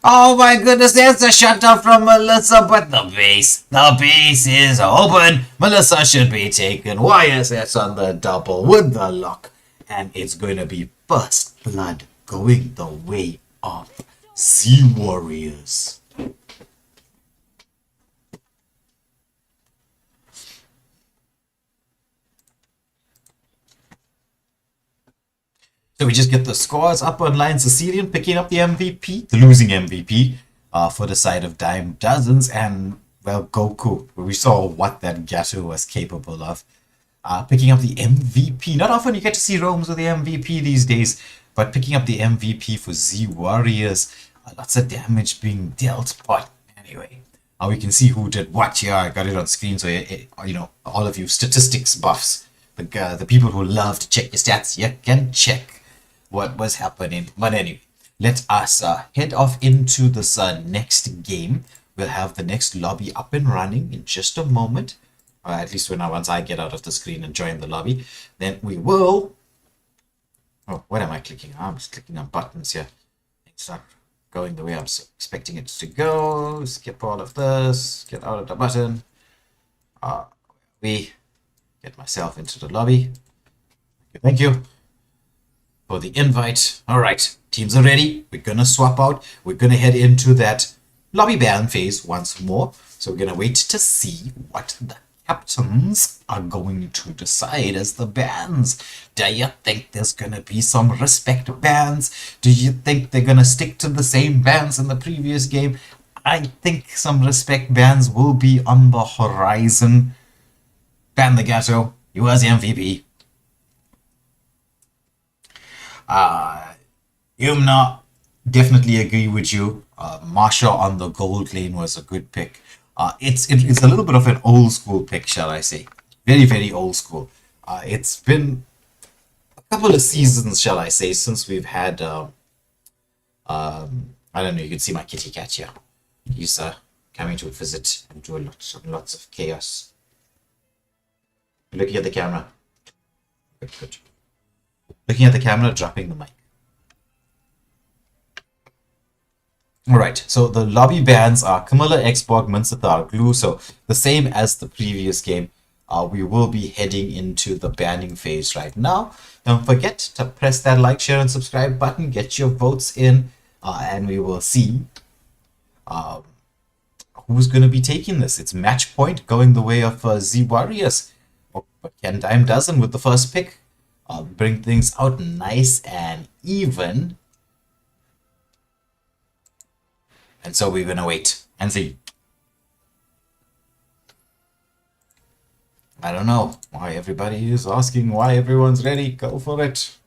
B: Oh my goodness. There's the shutdown from Melissa. But the base is open. Melissa should be taken. YSS on the double with the lock. And it's going to be first blood going the way of Z Warriors. So we just get the scores up online. Sicilian picking up the MVP, the losing MVP for the side of Dime Dozens, and, well, Goku. We saw what that Gato was capable of. Picking up the MVP. Not often you get to see roams with the MVP these days, but picking up the MVP for Z Warriors. Lots of damage being dealt, but anyway. We can see who did what here. I got it on screen, so, you know, all of you statistics buffs, the people who love to check your stats, you can check what was happening. But anyway, let us head off into this next game. We'll have the next lobby up and running in just a moment. At least once I get out of the screen and join the lobby. Then we will... Oh, what am I clicking? I'm just clicking on buttons here. It's not going the way I'm expecting it to go. Skip all of this. Get out of the button. We get myself into the lobby. Thank you for the invite. All right, teams are ready. We're gonna swap out. We're gonna head into that lobby ban phase once more. So we're gonna wait to see what the captains are going to decide as the bans. Do you think there's gonna be some respect bans? Do you think they're gonna stick to the same bans in the previous game? I think some respect bans will be on the horizon. Ban the Gato. He was the MVP. Yumna, definitely agree with you. Marsha on the gold lane was a good pick. It's a little bit of an old school pick, shall I say. Very, very old school. It's been a couple of seasons, shall I say, since we've had. I don't know. You can see my kitty cat here. He's coming to visit and do lots of chaos. Looking at the camera. Good, good. Looking at the camera, dropping the mic. Alright, so the lobby bans are Camilla, Xborg, Minsathar, Glue, so the same as the previous game. We will be heading into the banning phase right now. Don't forget to press that like, share, and subscribe button. Get your votes in, and we will see who's going to be taking this. It's match point going the way of Z Warriors. But Ken Dime Dozen with the first pick. Bring things out nice and even. And so we're going to wait and see. I don't know why everybody is asking why everyone's ready. Go for it.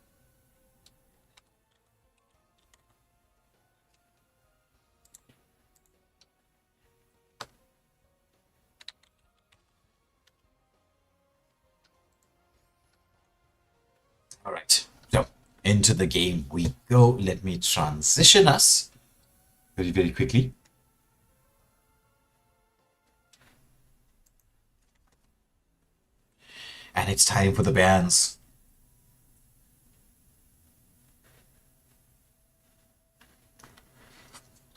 B: All right, so into the game we go. Let me transition us very, very quickly. And it's time for the bans.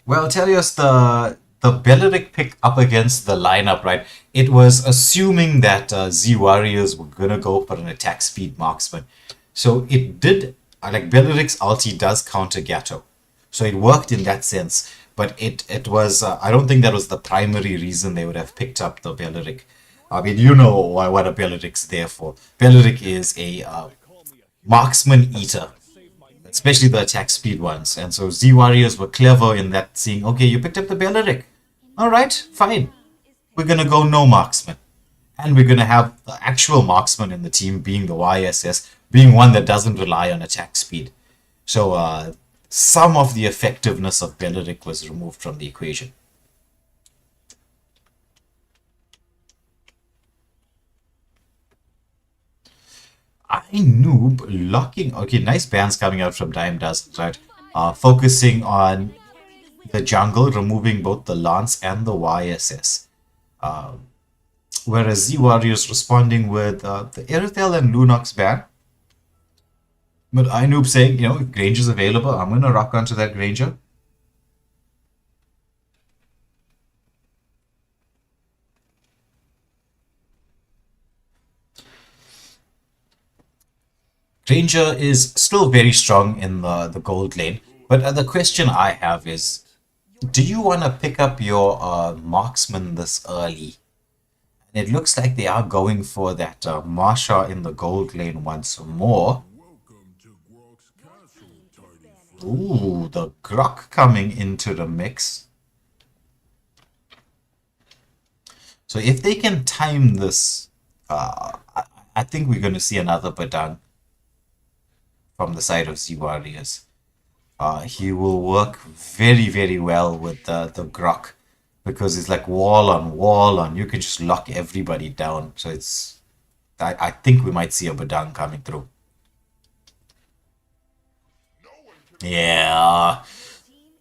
B: Well, Telios, the Belleric pick up against the lineup, right? It was assuming that Z Warriors were gonna go for an attack speed marksman. So it did, like Belleric's ulti does counter Gatto. So it worked in that sense. But it was, I don't think that was the primary reason they would have picked up the Belleric. I mean, you know what a Belleric's there for. Belleric is a marksman eater, especially the attack speed ones. And so Z Warriors were clever in that, seeing, okay, you picked up the Belleric. Alright, fine. We're going to go no marksman. And we're going to have the actual marksman in the team being the YSS, being one that doesn't rely on attack speed. So some of the effectiveness of Belleric was removed from the equation. Noob locking. Okay, nice bans coming out from Dime Does, right? Focusing on the jungle, removing both the Lance and the YSS. Whereas Z Warriors responding with the Erithel and Lunox ban. But Noob saying, you know, if Granger's available, I'm going to rock onto that Granger. Granger is still very strong in the gold lane, but the question I have is, do you want to pick up your marksman this early? And it looks like they are going for that Marsha in the gold lane once more. Ooh, the Grok coming into the mix. So if they can time this, I think we're going to see another Badang from the side of Z Warriors. He will work very, very well with the Grok, because it's like wall on. You can just lock everybody down. So it's, I think we might see a Badang coming through. Yeah,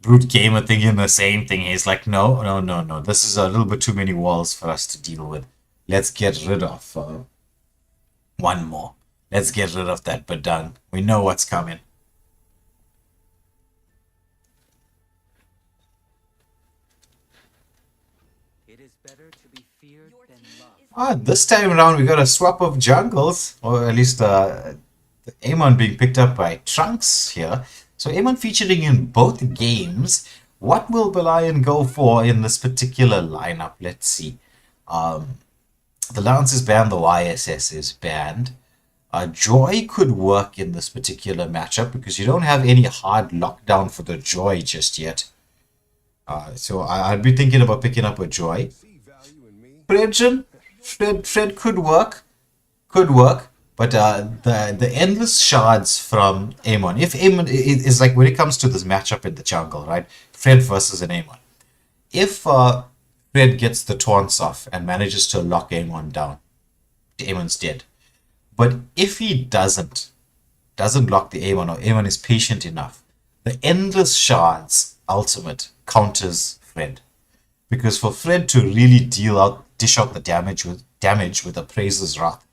B: Brute Gamer thinking the same thing. He's like, no. This is a little bit too many walls for us to deal with. Let's get rid of one more. Let's get rid of that Badang. We know what's coming.
D: It is better to be feared than loved.
B: This time around we got a swap of jungles, or at least the Amon being picked up by Trunks here. So Amon featuring in both games. What will Belian go for in this particular lineup? Let's see. The Lance is banned, the YSS is banned. Joy could work in this particular matchup because you don't have any hard lockdown for the Joy just yet. So I'd be thinking about picking up a Joy. Fred could work. But the endless shards from Amon. If Amon is like, when it comes to this matchup in the jungle, right? Fred versus an Amon. If Fred gets the taunts off and manages to lock Amon down, Amon's dead. But if he doesn't lock the A1 or A1 is patient enough, the Endless Shards ultimate counters Fred. Because for Fred to really dish out the damage with Appraiser's Wrath,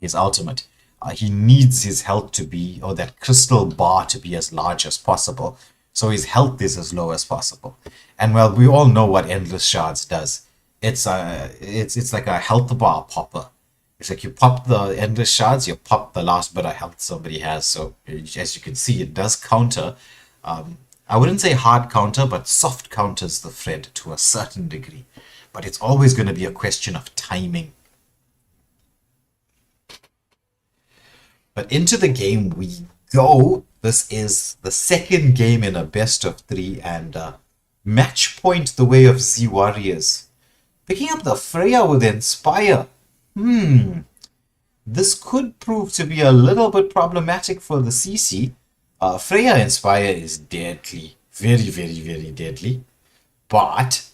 B: his ultimate, he needs his health to be, or that crystal bar to be as large as possible. So his health is as low as possible. And well, we all know what Endless Shards does. It's like a health bar popper. It's like you pop the Endless Shards, you pop the last bit of health somebody has. So as you can see, it does counter. I wouldn't say hard counter, but soft counters the Fred to a certain degree. But it's always going to be a question of timing. But into the game we go. This is the second game in a best of 3 and match point the way of Z Warriors. Picking up the Freya with Inspire. This could prove to be a little bit problematic for the CC. Freya Inspire is deadly. Very, very, very deadly. But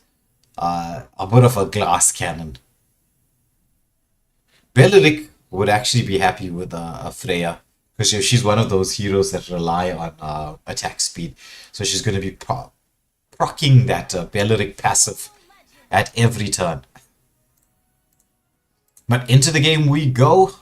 B: a bit of a glass cannon. Beleric would actually be happy with a Freya. Because she's one of those heroes that rely on attack speed. So she's going to be proccing that Beleric passive at every turn. But into the game we go.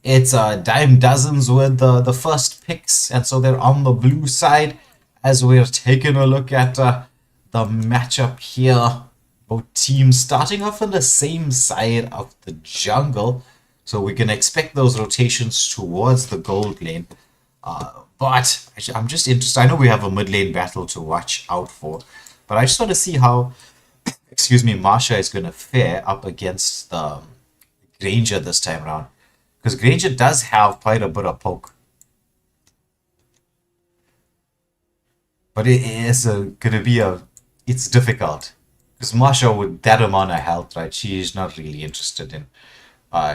B: It's dime dozens with the first picks. And so they're on the blue side. As we're taking a look at the matchup here. Both teams starting off on the same side of the jungle. So we can expect those rotations towards the gold lane. But I'm just interested. I know we have a mid lane battle to watch out for. But I just want to see how, Marsha is going to fare up against Granger this time around. Because Granger does have quite a bit of poke. But it is going to be it's difficult. Because Marsha with that amount of health, right, she's not really interested in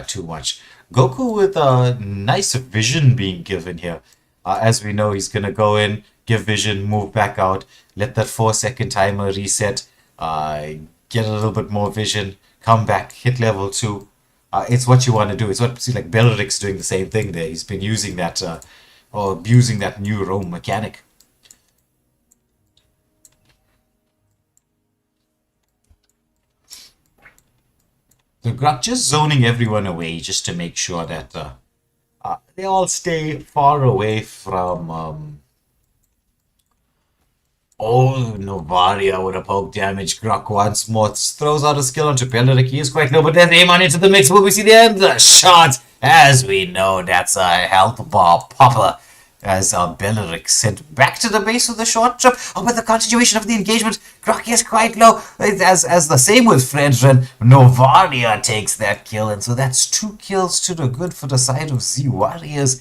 B: too much. Goku with a nice vision being given here. As we know, he's going to go in, give vision, move back out, let that 4-second timer reset, get a little bit more vision, come back, hit level 2. It's what you want to do. It's what, see, like Beleric's doing the same thing there. He's been using that, or abusing that new roam mechanic. So Grok just zoning everyone away just to make sure that they all stay far away from... Oh, Novaria with a poke damage. Grok once more throws out a skill onto Beleric. He is quite low, but there's Amon into the mix. Will we see the end? The shot! As we know, that's a health bar popper. As Beleric sent back to the base with the short jump. Oh, but the continuation of the engagement. Grok is quite low. As the same with Fredrin, Novaria takes that kill. And so that's 2 kills to the good for the side of Z Warriors.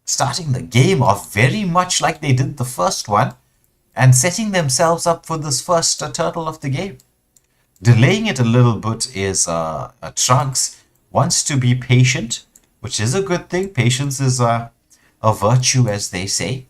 B: Starting the game off very much like they did the first one. And setting themselves up for this first turtle of the game. Delaying it a little bit is Trunks wants to be patient, which is a good thing. Patience is a virtue, as they say.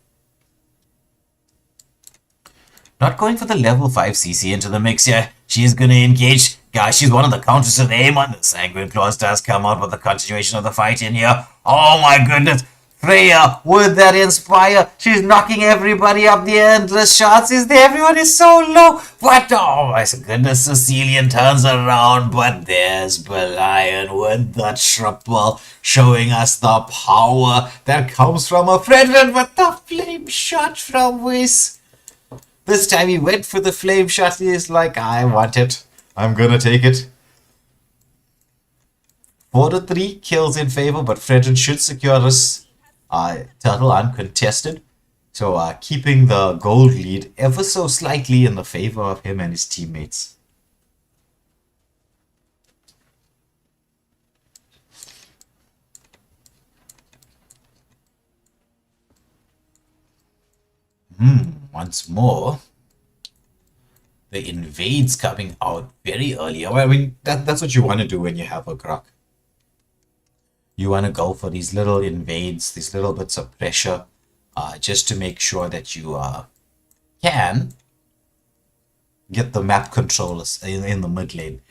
B: Not going for the level 5 CC into the mix here. She's going to engage. Guys, she's one of the counters to the Amon. The Sanguine Claws does come out with the continuation of the fight in here. Oh my goodness. Freya with that Inspire. She's knocking everybody up. The endless shots is there. Everyone is so low. What? Oh my goodness. Cecilian turns around. But there's Belian with the triple. Showing us the power that comes from a Fredrin with the flame shot from Whis. This time he went for the flame shot. He's like, I want it. I'm gonna take it. 4-3 kills in favor. But Fredrin should secure this. Turtle uncontested, so keeping the gold lead ever so slightly in the favor of him and his teammates. Once more, the invades coming out very early. Well, I mean, that's what you want to do when you have a Grok. You want to go for these little invades, these little bits of pressure, just to make sure that you can get the map controllers in the mid lane.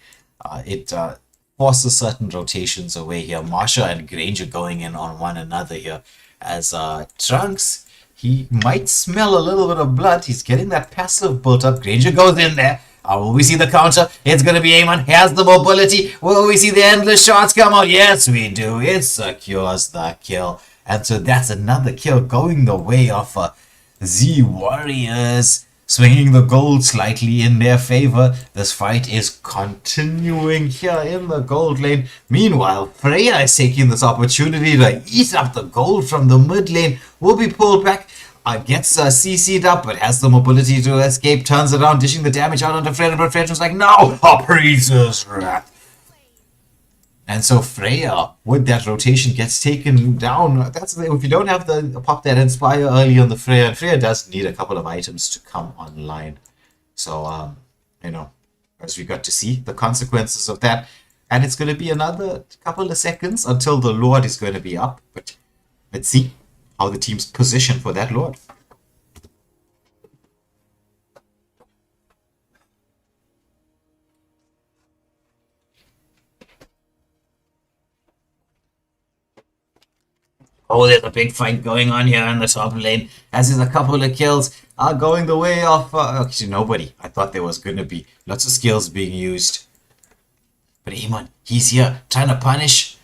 B: forces certain rotations away here. Marsha and Granger going in on one another here. As Trunks, he might smell a little bit of blood. He's getting that passive built up. Granger goes in there. Will we see the counter? It's going to be Amon. Has the mobility. Will we see the endless shots come out? Yes, we do. It secures the kill. And so that's another kill going the way of Z Warriors. Swinging the gold slightly in their favor. This fight is continuing here in the gold lane. Meanwhile, Freya is taking this opportunity to eat up the gold from the mid lane. Will be pulled back. Gets CC'd up, but has the mobility to escape. Turns around, dishing the damage out onto Freya. But Freya's like, no! A Priestess Wrath. And so Freya, with that rotation, gets taken down. That's if you don't have the pop that Inspire early on the Freya, and Freya does need a couple of items to come online. So, as we got to see, the consequences of that. And it's going to be another couple of seconds until the Lord is going to be up. But let's see how the team's position for that Lord. Oh, there's a big fight going on here in the top lane. As there's a couple of kills are going the way of... actually, nobody. I thought there was going to be lots of skills being used. But Amon, he's here, trying to punish.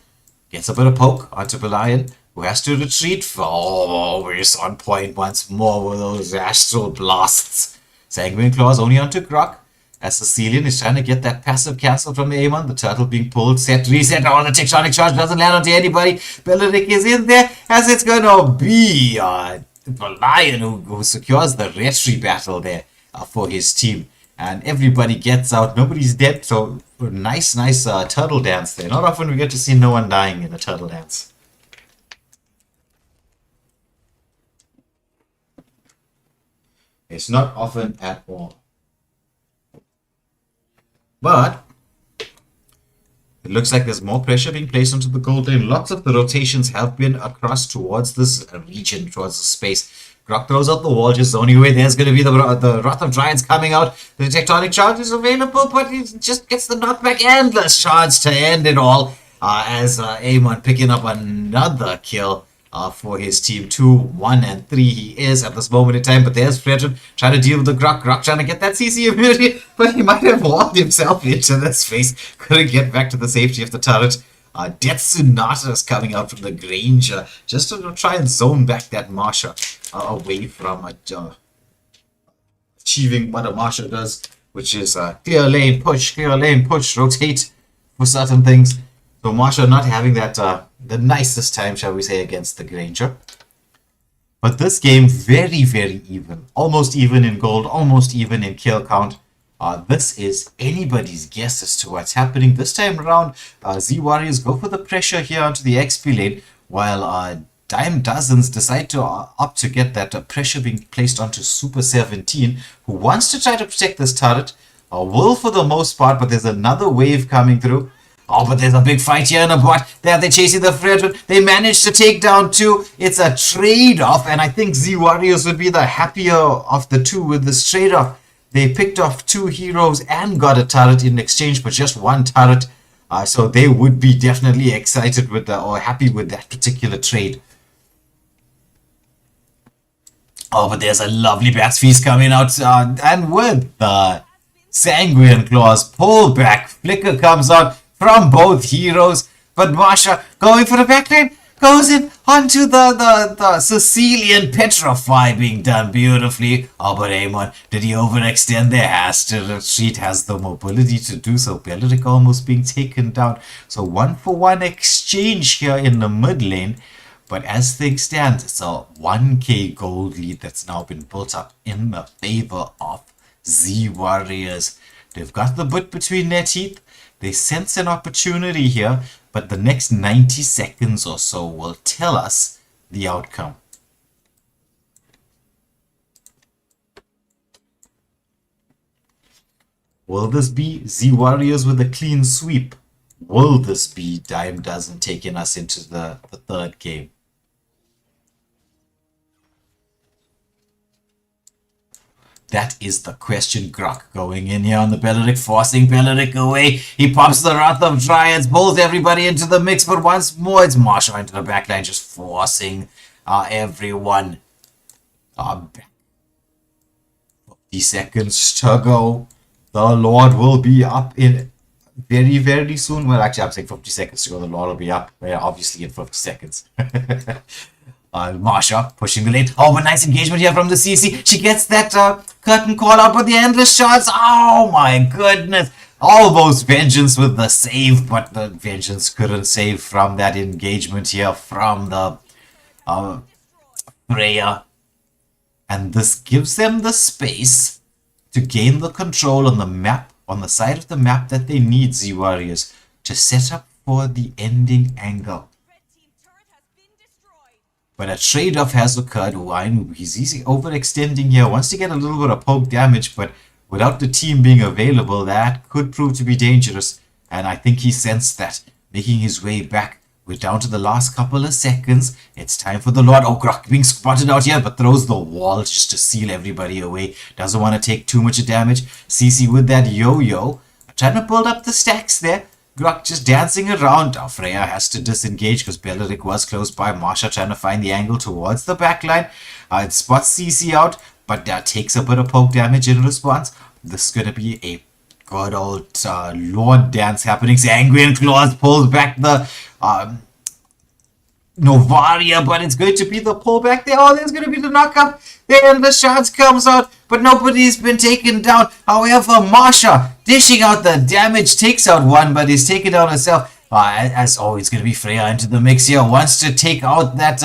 B: Gets a bit of poke onto Belian, who has to retreat. Always on point once more with those astral blasts. Sanguine Claws only onto Grok. As Cecilian is trying to get that passive cancel from Amon, the turtle being pulled, set, reset, the tectonic charge doesn't land onto anybody. Belleric is in there, as it's going to be the Lion who secures the retry battle there for his team. And everybody gets out, nobody's dead, so nice turtle dance there. Not often we get to see no one dying in a turtle dance. It's not often at all. But it looks like there's more pressure being placed onto the gold lane. Lots of the rotations have been across towards this region, towards the space. Grok throws out the wall, just the only way there's going to be the Wrath of Giants coming out. The Tectonic Charge is available, but he just gets the knockback. Endless charge to end it all. As Amon picking up another kill for his team. 2, 1, and 3 he is at this moment in time. But there's Fredrin trying to deal with the Grok. Grok trying to get that CC immunity, but he might have walked himself into the space. Couldn't get back to the safety of the turret. Death Sonata is coming out from the Granger just to try and zone back that Marsha away from achieving what a Marsha does, which is clear lane push, rotate for certain things. So Marsha not having that the nicest time, shall we say, against the Granger. But this game very, very even. Almost even in gold, almost even in kill count. This is anybody's guess as to what's happening. This time around, Z Warriors go for the pressure here onto the XP lane, while Dime Dozens decide to opt to get that pressure being placed onto Super 17, who wants to try to protect this turret. Will for the most part, but there's another wave coming through. But there's a big fight here in the bot. They're chasing the Fredrin. They managed to take down 2. It's a trade-off, and I think Z Warriors would be the happier of the two with this trade-off. They picked off 2 heroes and got a turret in exchange for just 1 turret. So they would be definitely excited with or happy with that particular trade. But there's a lovely Bat's Feast coming out. And with the Sanguine Claws pull back, Flicker comes out from both heroes. But Marsha going for the backlane. Goes in onto the Sicilian Petrify being done beautifully. But Amon, did he overextend there? Has to retreat, has the mobility to do so. Belleric almost being taken down. So 1-for-1 exchange here in the mid lane. But as things stand, it's a 1k gold lead that's now been built up in the favor of Z Warriors. They've got the bit between their teeth. They sense an opportunity here, but the next 90 seconds or so will tell us the outcome. Will this be Z Warriors with a clean sweep? Will this be Dime Dozen taking us into the third game? That is the question. Grok going in here on the Belleric, forcing Belleric away. He pops the Wrath of Dryads, pulls everybody into the mix, but once more it's Marsha into the backline, just forcing everyone back. 50 seconds to go. The Lord will be up in very, very soon. Well, actually, I'm saying 50 seconds to go. The Lord will be up, obviously, in 50 seconds. Marsha pushing the lane. Oh, but nice engagement here from the CC. She gets that curtain call out, but the endless shots. Oh, my goodness. Almost Vengeance with the save, but the Vengeance couldn't save from that engagement here from the Freya. And this gives them the space to gain the control on the map, on the side of the map that they need, Z Warriors, to set up for the ending angle.
C: Red team turret has been destroyed.
B: But a trade-off has occurred. He's easy overextending here. Wants to get a little bit of poke damage, but without the team being available, that could prove to be dangerous. And I think he sensed that. Making his way back. We're down to the last couple of seconds. It's time for the Lord. Oh, Grok being spotted out here, but throws the wall just to seal everybody away. Doesn't want to take too much damage. CC with that yo-yo. Trying to build up the stacks there. Grok just dancing around. Oh, Freya has to disengage because Belleric was close by. Marsha trying to find the angle towards the backline. It spots CC out, but takes a bit of poke damage in response. This is going to be a good old Lord dance happening. Sanguine Claws pulls back the Novaria, but it's going to be the pullback there. Oh, there's going to be the knockup there, and the shots comes out, but nobody's been taken down. However, Marsha dishing out the damage, takes out one, but is taken down herself. It's going to be Freya into the mix here. Wants to take out that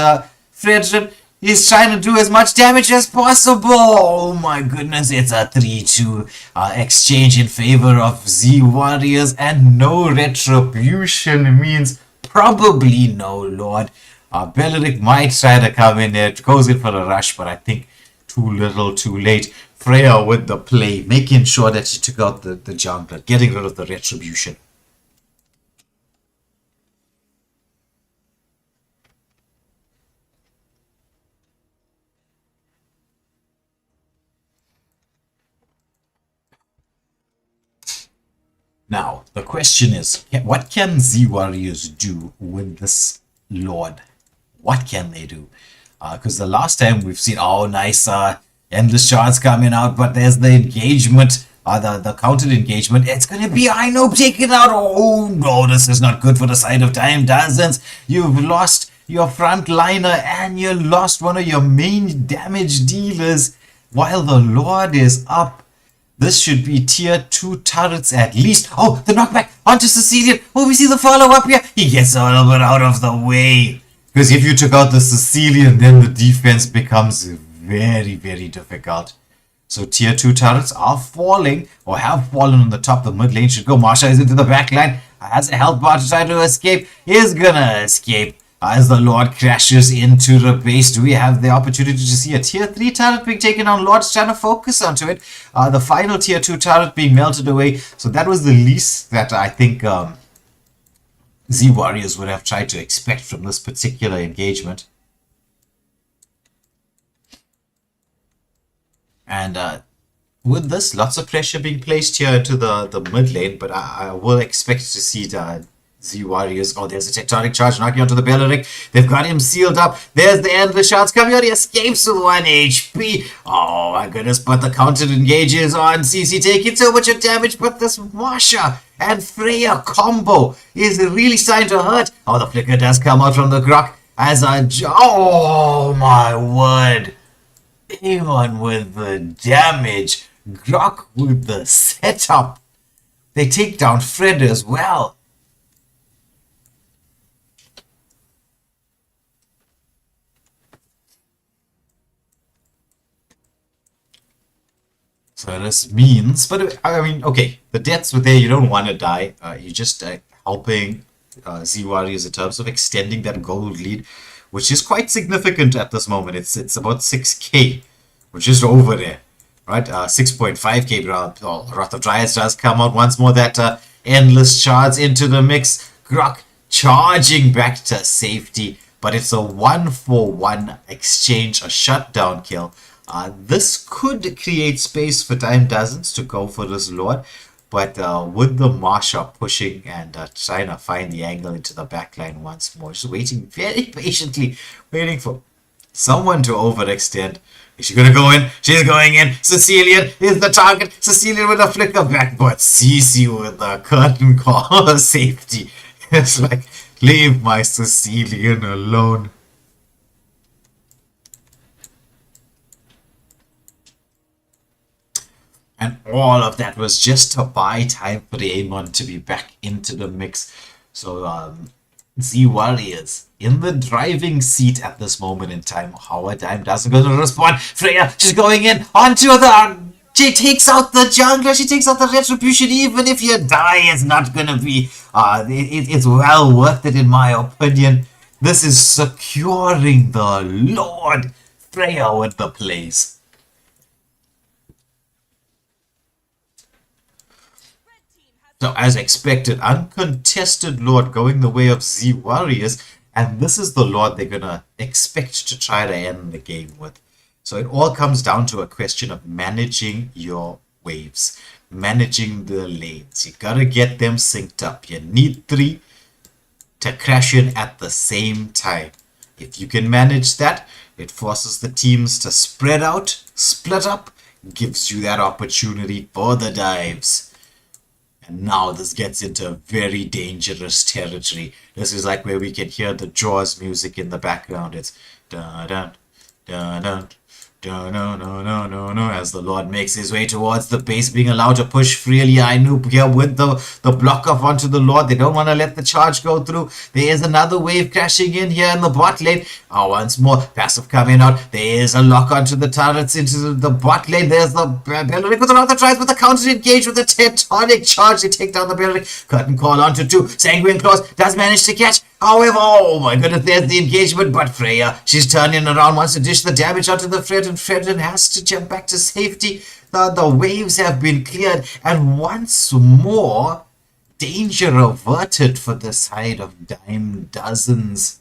B: Fredrin. He's trying to do as much damage as possible. Oh my goodness, it's a 3-2 exchange in favor of Z Warriors, and no retribution means probably no Lord. Belleric might try to come in there, goes in for a rush, but I think too little, too late. Freya with the play, making sure that she took out the jungler, getting rid of the retribution. Now, the question is, what can Z Warriors do with this Lord? What can they do? Because the last time we've seen, oh, nice endless shards coming out, but there's the engagement, the countered engagement. It's going to be Ino taken out. Oh, no, this is not good for the side of Time Dozens. You've lost your front liner and you lost one of your main damage dealers while the Lord is up. This should be tier 2 turrets at least. Oh, the knockback onto Sicilian. Oh, we see the follow-up here. He gets a little bit out of the way. Because if you took out the Sicilian, then the defense becomes very, very difficult. So tier 2 turrets are falling, or have fallen on the top. The mid lane should go. Marsha is into the back line. Has a health bar to try to escape. Is gonna escape. As the Lord crashes into the base, do we have the opportunity to see a tier 3 turret being taken on? Lord's trying to focus onto it. The final tier 2 turret being melted away. So that was the least that I think Z Warriors would have tried to expect from this particular engagement. And with this, lots of pressure being placed here into the mid lane, but I will expect to see the Z Warriors. Oh, there's a tectonic charge knocking onto the Belleric. They've got him sealed up. There's the endless shots coming out. He escapes with 1 HP. Oh my goodness, but the counter engages on CC, taking so much damage. But this Marsha and Freya combo is really starting to hurt. Oh, the flicker does come out from the Grok as a... Oh my word. Even with the damage. Grok with the setup. They take down Fred as well. So this means, but I mean, okay, the deaths were there. You don't want to die. You're just helping Z Warriors in terms of extending that gold lead, which is quite significant at this moment. It's about 6k, which is over there, right? 6.5k. Wrath of Dryads does come out once more. That endless shards into the mix. Grok charging back to safety, but it's a 1-for-1 exchange, a shutdown kill. This could create space for Time Dozens to go for this Lord, but with the Marsha pushing and trying to find the angle into the backline once more, just waiting very patiently, waiting for someone to overextend. Is she gonna go in? She's going in. Cecilian is the target. Cecilian with a flicker back, but Cece with the curtain call safety. It's like, leave my Cecilian alone. And all of that was just to buy time for the Amon to be back into the mix. So, Z Warriors in the driving seat at this moment in time. How Time doesn't going to respond. Freya, she's going in onto the... She takes out the jungler. She takes out the retribution. Even if you die, it's not going to be... it's well worth it in my opinion. This is securing the Lord. Freya with the plays. So as expected, uncontested Lord going the way of Z Warriors, and this is the Lord they're going to expect to try to end the game with. So it all comes down to a question of managing your waves, managing the lanes. You got to get them synced up. You need 3 to crash in at the same time. If you can manage that, it forces the teams to spread out, split up, gives you that opportunity for the dives. And now this gets into very dangerous territory. This is like where we can hear the Jaws music in the background. It's dun dun dun dun no as the Lord makes his way towards the base, being allowed to push freely. I knew here with the block off onto the Lord. They don't want to let the charge go through. There is another wave crashing in here in the bot lane. Once more, passive coming out. There is a lock onto the turrets into the bot lane. There's the Belleric with another tries with the counter engage with the tectonic charge. They take down the Belleric. Curtain call onto 2. Sanguine Claws does manage to catch. However, oh my goodness, there's the engagement, but Freya, she's turning around, wants to dish the damage onto the Fred, and Fredrin has to jump back to safety. The waves have been cleared, and once more, danger averted for the side of Time Dozens.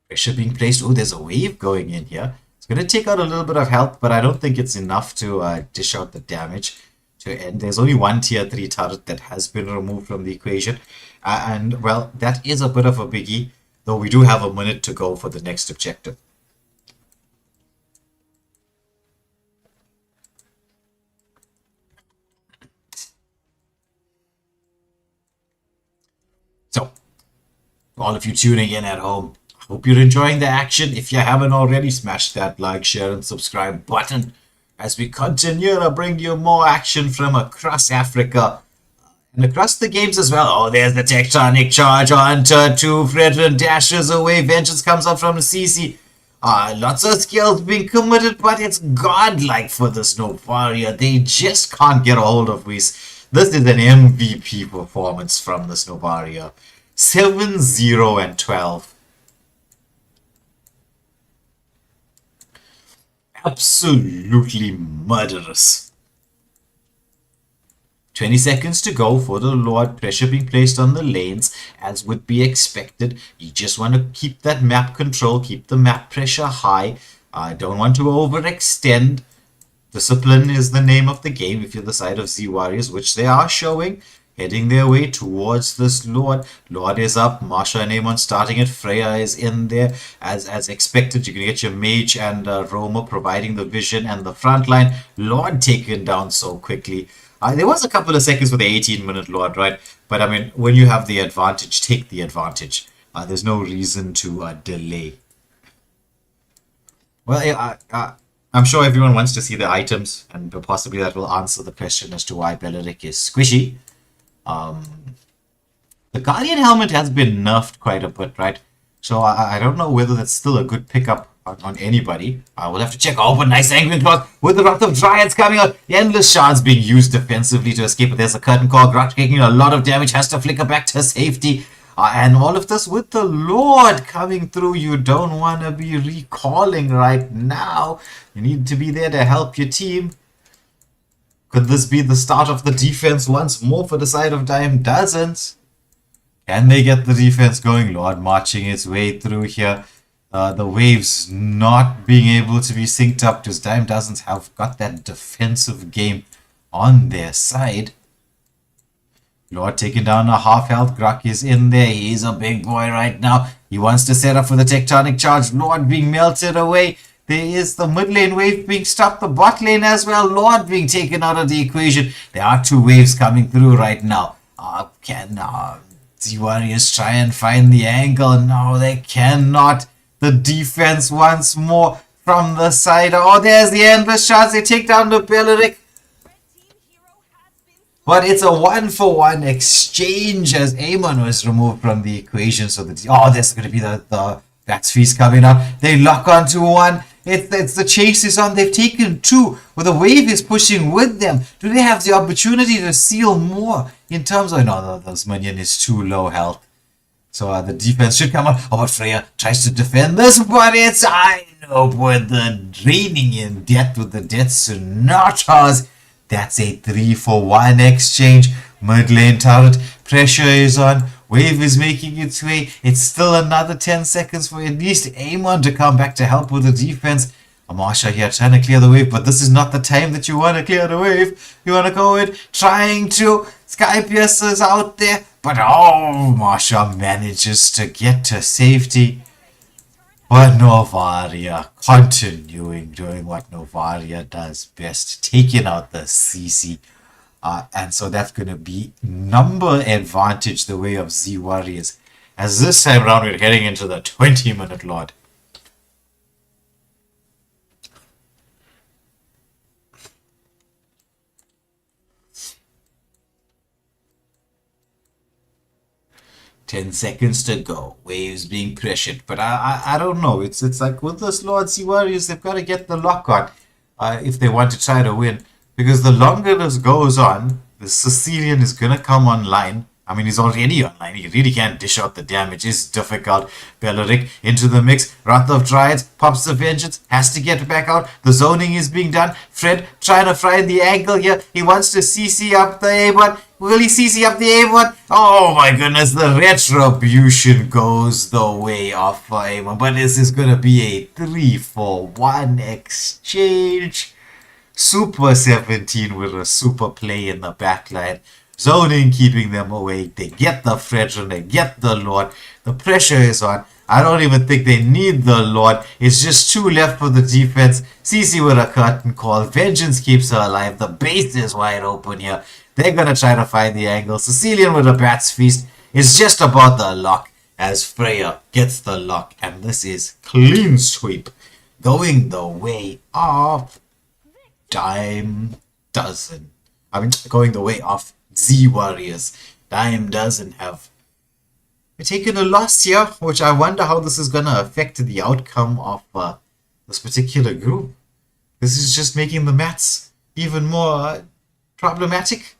B: Pressure being placed. Oh, there's a wave going in here. It's going to take out a little bit of health, but I don't think it's enough to dish out the damage to end. There's only one tier 3 turret that has been removed from the equation. And, well, that is a bit of a biggie, though we do have a minute to go for the next objective. So, all of you tuning in at home, hope you're enjoying the action. If you haven't already, smash that like, share, and subscribe button as we continue to bring you more action from across Africa and across the games as well. Oh, there's the tectonic charge onto 2. Fredrin dashes away. Vengeance comes up from CC. Lots of skills being committed, but it's godlike for this Novaria. They just can't get a hold of Whis. This is an MVP performance from this Novaria. 7-0 and 12. Absolutely murderous. 20 seconds to go for the Lord. Pressure being placed on the lanes as would be expected. You just want to keep that map control, keep the map pressure high. Don't want to overextend. Discipline is the name of the game if you're the side of Z Warriors, which they are showing. Heading their way towards this Lord. Lord is up. Marsha and Amon starting it. Freya is in there. As expected, you can get your Mage and Roma providing the vision and the front line. Lord taken down so quickly. There was a couple of seconds for the 18-minute Lord, right? But I mean, when you have the advantage, take the advantage. There's no reason to delay. Well, I'm sure everyone wants to see the items, and possibly that will answer the question as to why Belleric is squishy. The Guardian helmet has been nerfed quite a bit, right? So I don't know whether that's still a good pickup on anybody. We'll have to check. Oh, but nice Angry Claws with the Wrath of Dryads coming out. The Endless Shards being used defensively to escape, but there's a curtain call. Grudge taking a lot of damage, has to flicker back to safety. And all of this with the Lord coming through. You don't want to be recalling right now. You need to be there to help your team. Could this be the start of the defense once more for the side of Dime? Doesn't. Can they get the defense going? Lord marching its way through here. The waves not being able to be synced up because Dime doesn't have got that defensive game on their side. Lord taking down a half health. Grok is in there. He's a big boy right now. He wants to set up for the tectonic charge. Lord being melted away. There is the mid lane wave being stopped. The bot lane as well. Lord being taken out of the equation. There are two waves coming through right now. Can the Warriors try and find the angle? No, they cannot. The defense once more from the side. Oh, there's the endless shots. They take down the Belleric. But it's a 1-for-1 exchange as Amon was removed from the equation. So there's going to be the Bats Feast coming up. They lock onto one. It's the chase is on. They've taken two. Well, the wave is pushing with them. Do they have the opportunity to seal more in terms of... No, this minion is too low health. So the defense should come up. Oh, but Freya tries to defend this, but it's... I know, with the draining in death with the Death Sonatas. That's a 3-for-1 exchange. Mid lane turret. Pressure is on. Wave is making its way. It's still another 10 seconds for at least Amon to come back to help with the defense. Amasha here trying to clear the wave, but this is not the time that you want to clear the wave. You want to go in trying to. Sky Piercer's out there, but Masha manages to get to safety. But Novaria continuing doing what Novaria does best, taking out the CC. And so that's going to be number advantage the way of Z Warriors. As this time around we're heading into the 20-minute Lord. Ten seconds to go. Waves being pressured. But I don't know. It's like with this Lord Z Warriors, they've got to get the lock on if they want to try to win. Because the longer this goes on, the Sicilian is going to come online. I mean, he's already online. He really can't dish out the damage. It's difficult. Belleric into the mix. Wrath of Dryads pops the Vengeance. Has to get back out. The zoning is being done. Fred trying to find the angle here. He wants to CC up the A1. Will he CC up the A1? Oh my goodness. The Retribution goes the way of A1. But this is going to be a 3-for-1 exchange. Super 17 with a super play in the backline. Zoning keeping them awake. They get the Fredrin. They get the Lord. The pressure is on. I don't even think they need the Lord. It's just two left for the defense. CC with a curtain call. Vengeance keeps her alive. The base is wide open here. They're going to try to find the angle. Sicilian with a Bat's Feast. It's just about the lock as Freya gets the lock. And this is clean sweep. Going the way of... Dime doesn't. I mean, going the way of Z Warriors. Dime doesn't have. We're taking a loss here, which I wonder how this is going to affect the outcome of this particular group. This is just making the mats even more problematic.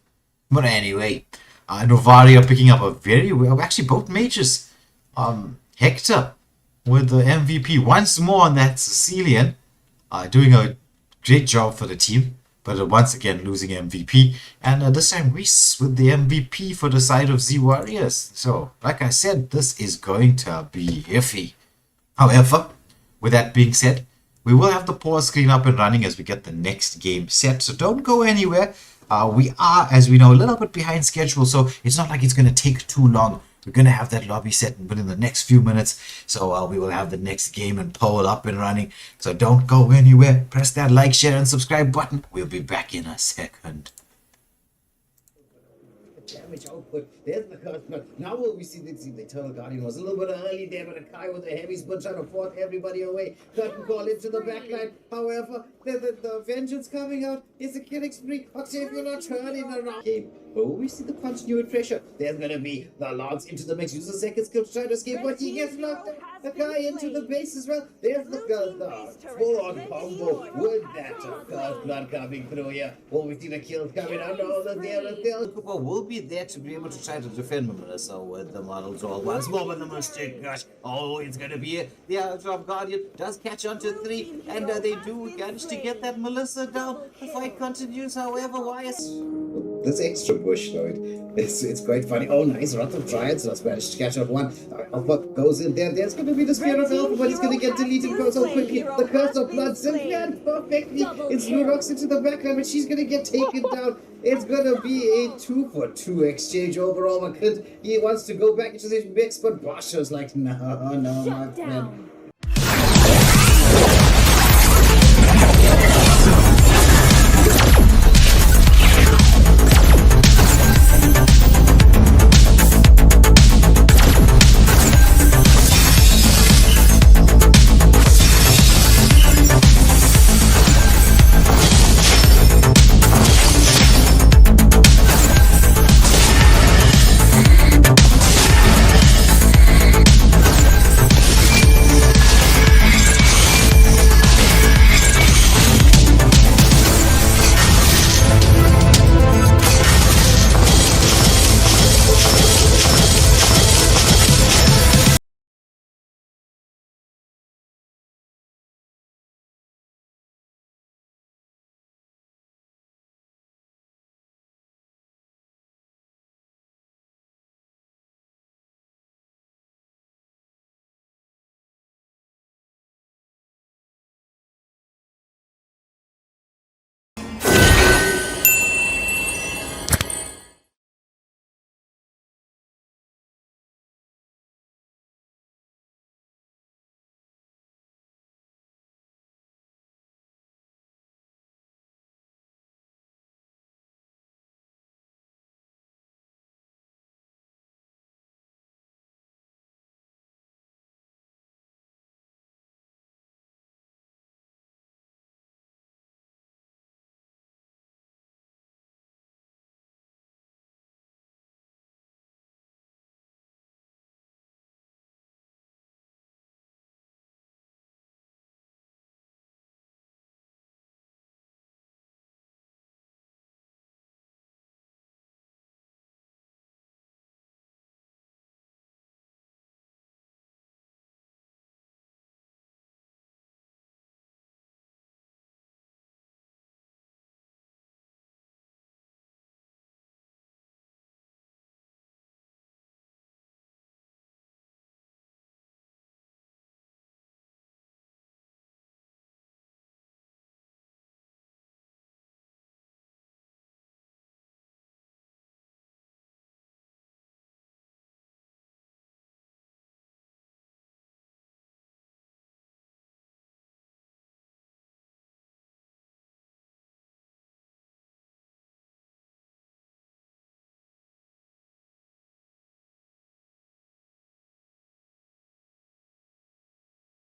B: But anyway, Novaria picking up a very well. Actually, both mages. Hector with the MVP once more on that Sicilian. Doing a great job for the team, but once again losing MVP. And this time Reese with the MVP for the side of Z Warriors. So, like I said, this is going to be iffy. However, with that being said, we will have the pause screen up and running as we get the next game set. So don't go anywhere. We are, as we know, a little bit behind schedule, so it's not like it's going to take too long. We're going to have that lobby set within the next few minutes. So we will have the next game and poll up and running. So don't go anywhere. Press that like, share, and subscribe button. We'll be back in a second.
A: Damage output. There's the curse. Now will we see the Eternal Guardian was a little bit early there, but a Kai with the heavies, but trying to force everybody away. Curtain call into the backline. However, the Vengeance coming out. It's a killing spree. Octavio not turning around. Oh, we see the continued pressure. There's gonna be the Lance into the mix. Use the second skill to try to escape, but he gets knocked out. The guy into the base as well. There's the full-on combo with that curse blood coming through here. Oh, we see the kills coming out. All the there.
B: Cooper will be there to be able to try to defend Melissa with the models all once more with the mistake. Gosh, oh, it's gonna be the Outdrop Guardian does catch on to 3, and they do manage to get that Melissa down. The fight continues, however, why is
A: This extra bush, Lloyd. It's quite funny. Oh, nice. Lots of Giants has managed to catch out one. Alpha goes in there. There's going to be the Spear of Alpha, but he's going to get deleted so quickly. The Curse of Blood simply and perfectly. It's Blue Rocks into the backline, but she's going to get taken down. It's going to be a 2-for-2 exchange overall. McClint, he wants to go back into this mix, but Basha's like, no, my friend.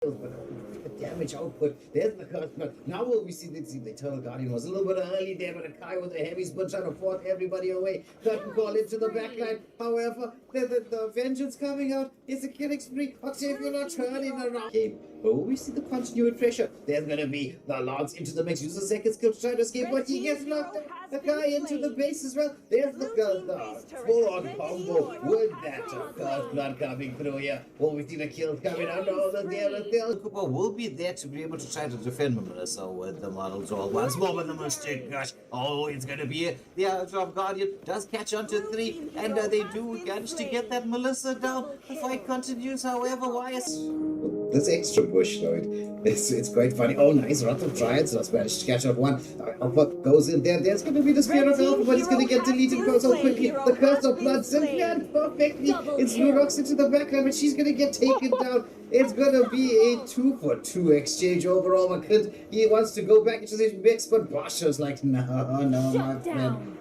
A: The damage output. There's the curse blood. Now will we see the Eternal Guardian was a little bit early there, but a Kai with a heavy split trying to force everybody away. Curtain call into the backline. However, the vengeance coming out is a killing spree. Octavia not turning around. Oh, we see the continued pressure. There's gonna be the Lance into the mix. Use the second skill to try to escape, but he gets knocked out. The guy into the base as well. There's the full-on combo with that curse blood coming through here. Oh, we see the kills coming out. All the there.
B: Cooper will be there to be able to try to defend Melissa with the models all once more with the mistake. Gosh, oh, it's gonna be the Outdrop Guardian does catch on to 3, and they do manage to get that Melissa down. The fight continues, however, why is
A: This extra bush, Lloyd. It's quite funny. Oh, nice. Lots of Giants has managed to catch out one. Alpha goes in there. There's going to be the Spear of Alpha, but he's going to get deleted so quickly. The Curse of Blood simply and perfectly. It's Blue Rocks into the backline, but she's going to get taken down. It's going to be a 2-for-2 exchange overall. McClint, he wants to go back into this mix, but Basha's like, no, my friend.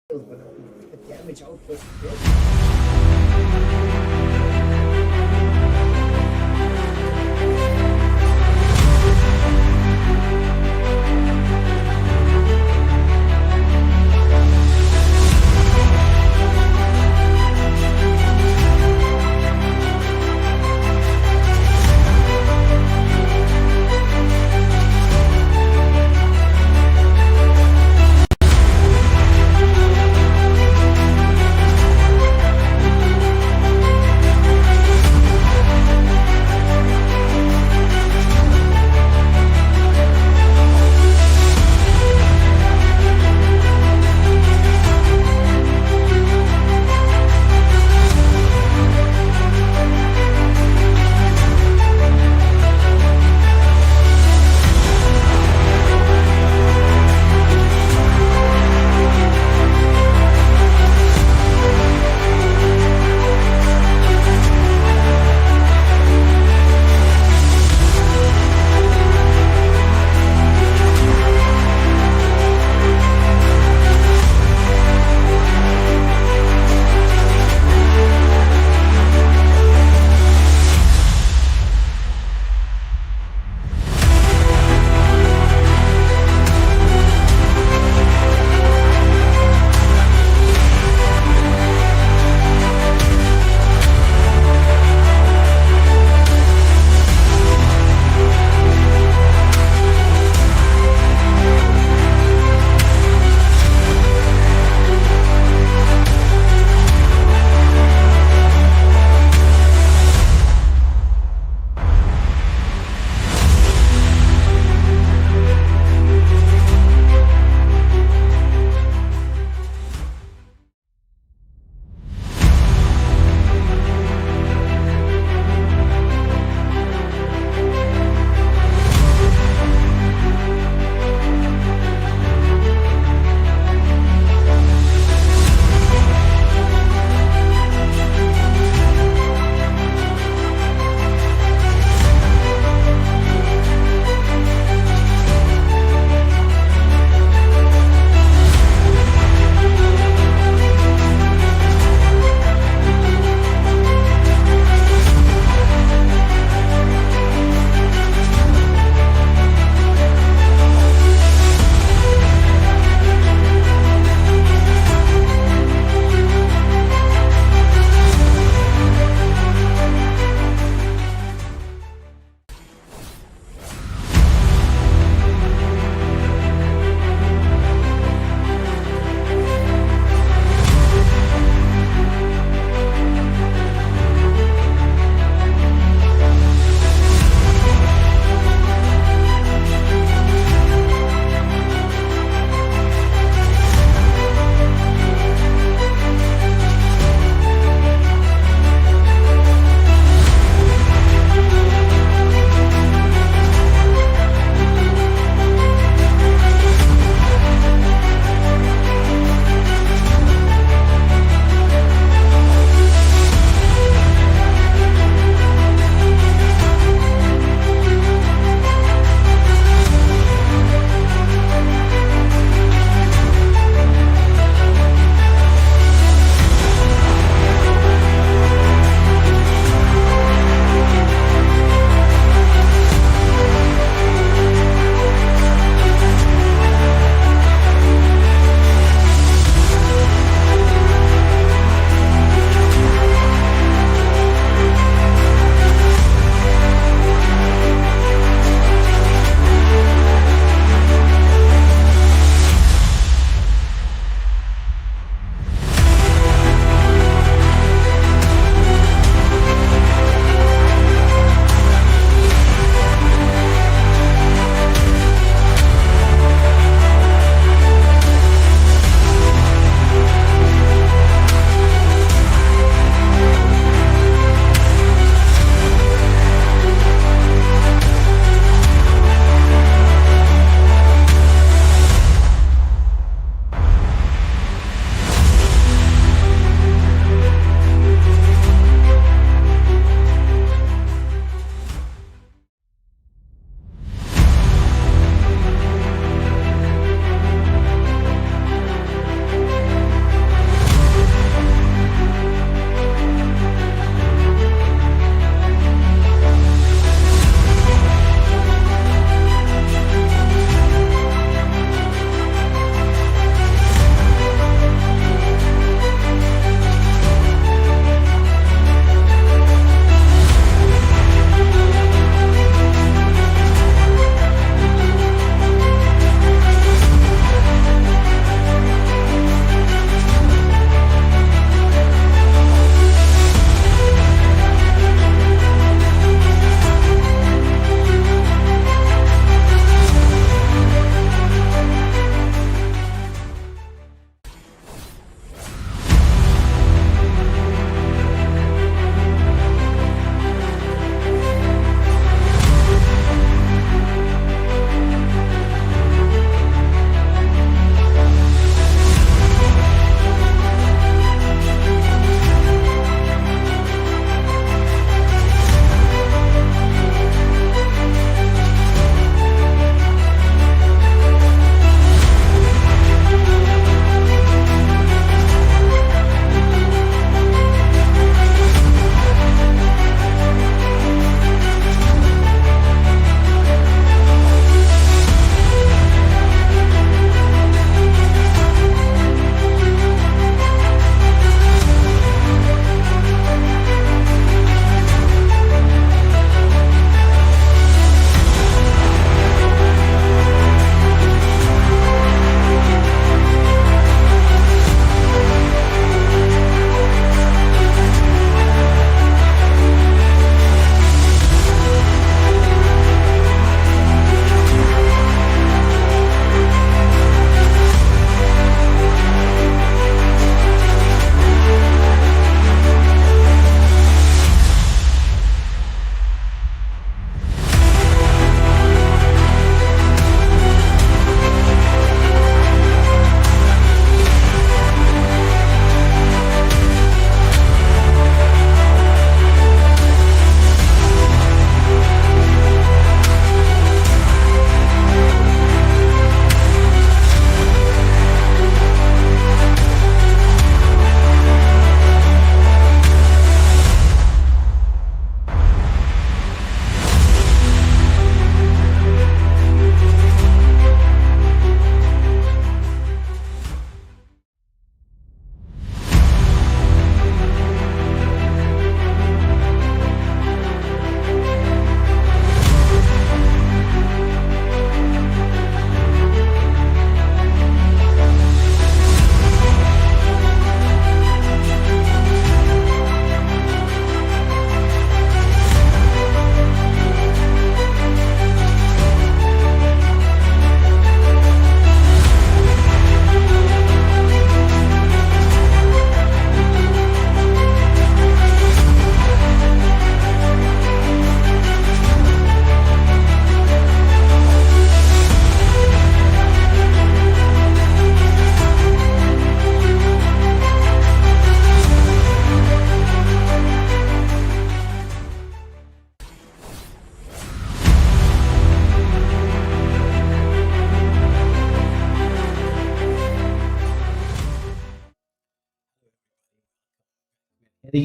A: but the damage output.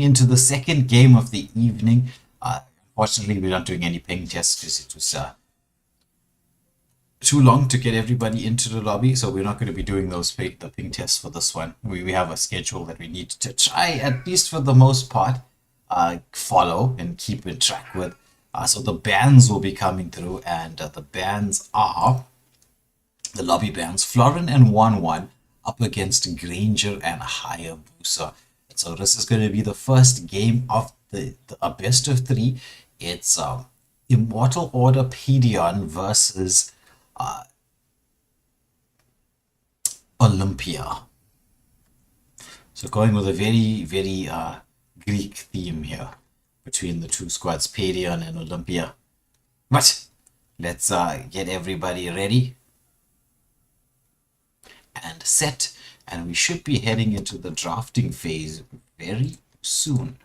B: into the second game of the evening. Unfortunately, we're not doing any ping tests because it was too long to get everybody into the lobby, so we're not going to be doing the ping tests for this one. We have a schedule that we need to try, at least for the most part, follow and keep in track with. So the bans will be coming through, and the bans are the lobby bans: Florin and 1-1 up against Granger and Hayabusa. So this is going to be the first game of the best of 3. It's Immortal Order Pedion versus Olympia. So going with a very, very Greek theme here between the two squads, Pedion and Olympia. But let's get everybody ready and set, and we should be heading into the drafting phase very soon.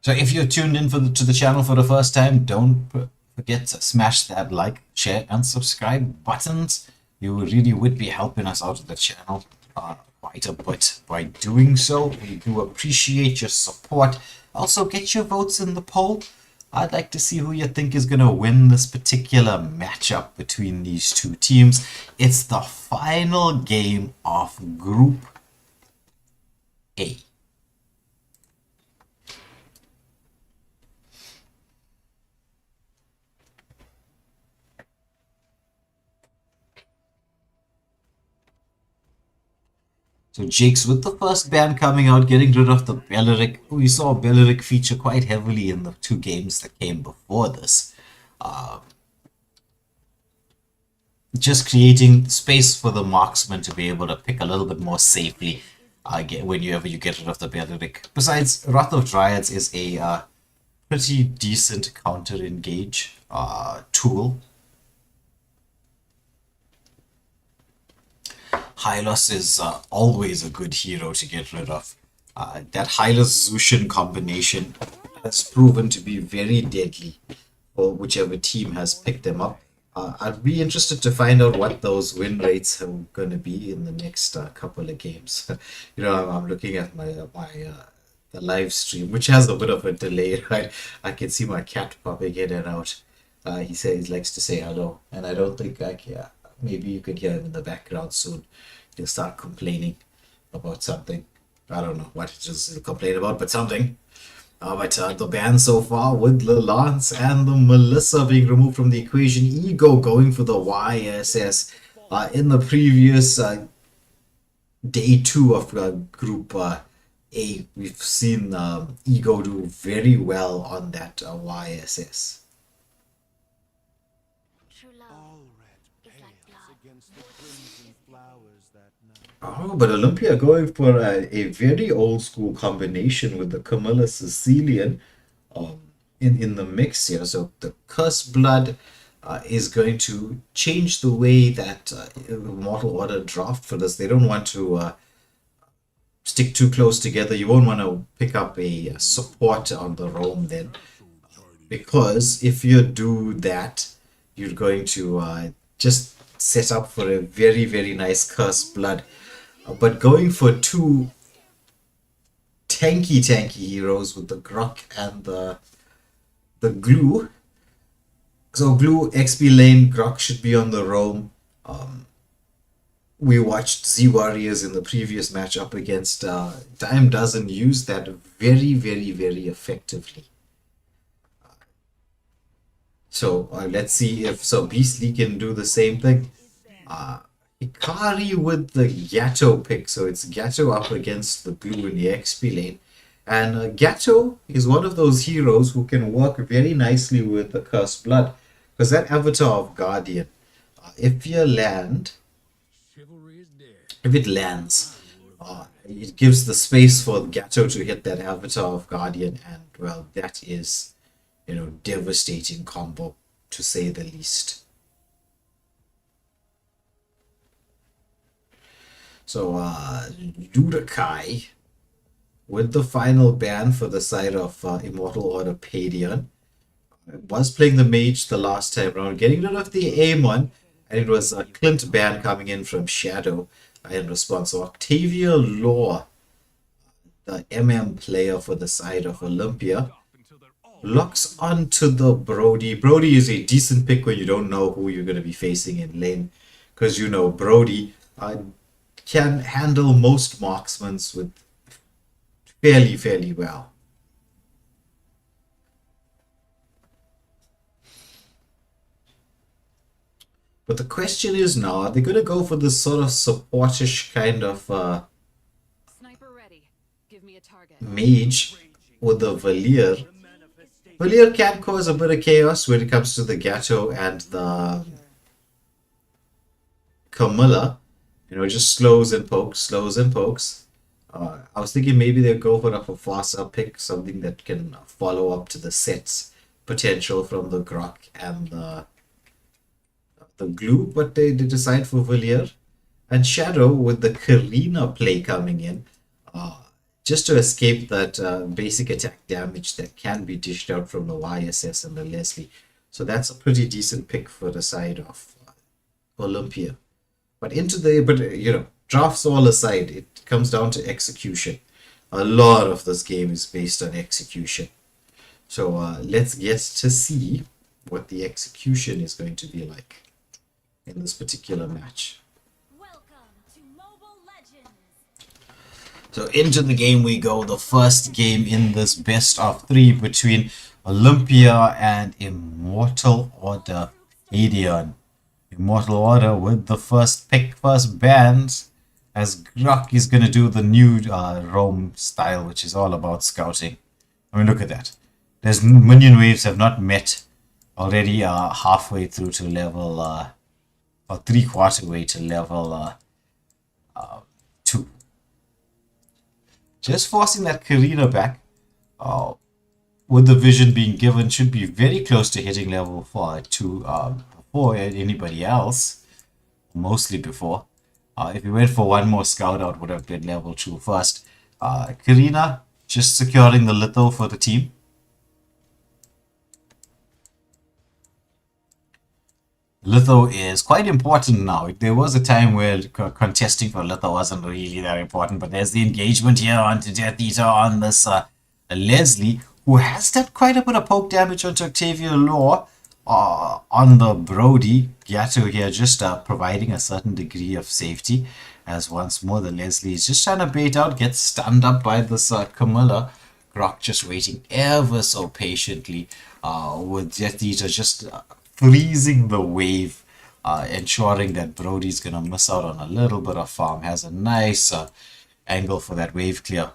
B: So if you're tuned in to the channel for the first time, don't forget to smash that like, share, and subscribe buttons. You really would be helping us out with the channel quite a bit by doing so. We do appreciate your support. Also, get your votes in the poll. I'd like to see who you think is going to win this particular matchup between these two teams. It's the final game of Group A. So Jake's with the first ban coming out, getting rid of the Belleric. We saw Belleric feature quite heavily in the 2 games that came before this. Just creating space for the marksman to be able to pick a little bit more safely whenever you get rid of the Belleric. Besides, Wrath of Dryads is a pretty decent counter-engage tool. Hylos is always a good hero to get rid of. That Hylos-Zushin combination has proven to be very deadly for whichever team has picked them up. I'd be interested to find out what those win rates are going to be in the next couple of games. I'm looking at the live stream, which has a bit of a delay, right? I can see my cat popping in and out. He says he likes to say hello, and I don't think I can. Maybe you could hear him in the background soon. He'll start complaining about something. I don't know what he'll complain about, but something. But the ban so far with the Lance and the Melissa being removed from the equation. Ego going for the YSS. In the previous day 2 of Group A, we've seen Ego do very well on that YSS. Oh, but Olympia going for a very old school combination with the Camilla Sicilian in the mix here. So the Cursed Blood is going to change the way that Immortal Order draft for this. They don't want to stick too close together. You won't want to pick up a support on the roam then, because if you do that, you're going to just set up for a very, very nice Cursed Blood. But going for 2 tanky heroes with the Grok and the Glue. So Glue, XP lane, Grok should be on the roam. We watched Z Warriors in the previous match up against Time doesn't use that very, very, very effectively. So let's see if Beastly can do the same thing. Hikari with the Gato pick, so it's Gato up against the Glue in the XP lane. And Gato is one of those heroes who can work very nicely with the Cursed Blood, because that Avatar of Guardian, if it lands, it gives the space for Gato to hit that Avatar of Guardian, and well, that is, devastating combo, to say the least. So, Dudakai with the final ban for the side of Immortal Order Padion. I was playing the mage the last time around, getting rid of the Amon, and it was a Clint ban coming in from Shadow in response. So Octavia Law, the player for the side of Olympia, locks onto the Brody. Brody is a decent pick when you don't know who you're going to be facing in lane, because you know Brody can handle most marksmans with fairly well. But the question is now, are they going to go for this sort of supportish kind of
C: Sniper ready. Give me a target.
B: mage with the Valier? Valier can cause a bit of chaos when it comes to the Gatto and the Camilla. You know, it just slows and pokes. I was thinking maybe they'll go for a Fafasa pick, something that can follow up to the sets potential from the Grok and the glue, but they decide for Valier. And Shadow with the Karina play coming in, just to escape that basic attack damage that can be dished out from the YSS and the Leslie. So that's a pretty decent pick for the side of Olympia. But you know, drafts all aside, it comes down to execution. A lot of this game is based on execution. So let's get to see what the execution is going to be like in this particular match.
C: Welcome to Mobile Legends.
B: So into the game we go. The first game in this best of 3 between Olympia and Immortal Order Adion. Immortal Order with the first pick, first band, as Grok is going to do the new roam style, which is all about scouting. I mean, look at that. There's minion waves have not met already, halfway through to level, or 3/4 way to level 2. Just forcing that Karina back, with the vision being given, should be very close to hitting level 2 before anybody else, mostly before. If we went for one more scout out, would have been level 2 first. Karina just securing the litho for the team. Litho is quite important now. There was a time where contesting for Litho wasn't really that important, but there's the engagement here onto Death Eater on this Leslie, who has done quite a bit of poke damage onto Octavia Law on the Brody. Gatto here just providing a certain degree of safety, as once more the Leslie is just trying to bait out, gets stunned up by this Camilla. Grok just waiting ever so patiently with Death Eater just freezing the wave, ensuring that Brody's gonna miss out on a little bit of farm. Has a nice angle for that wave clear.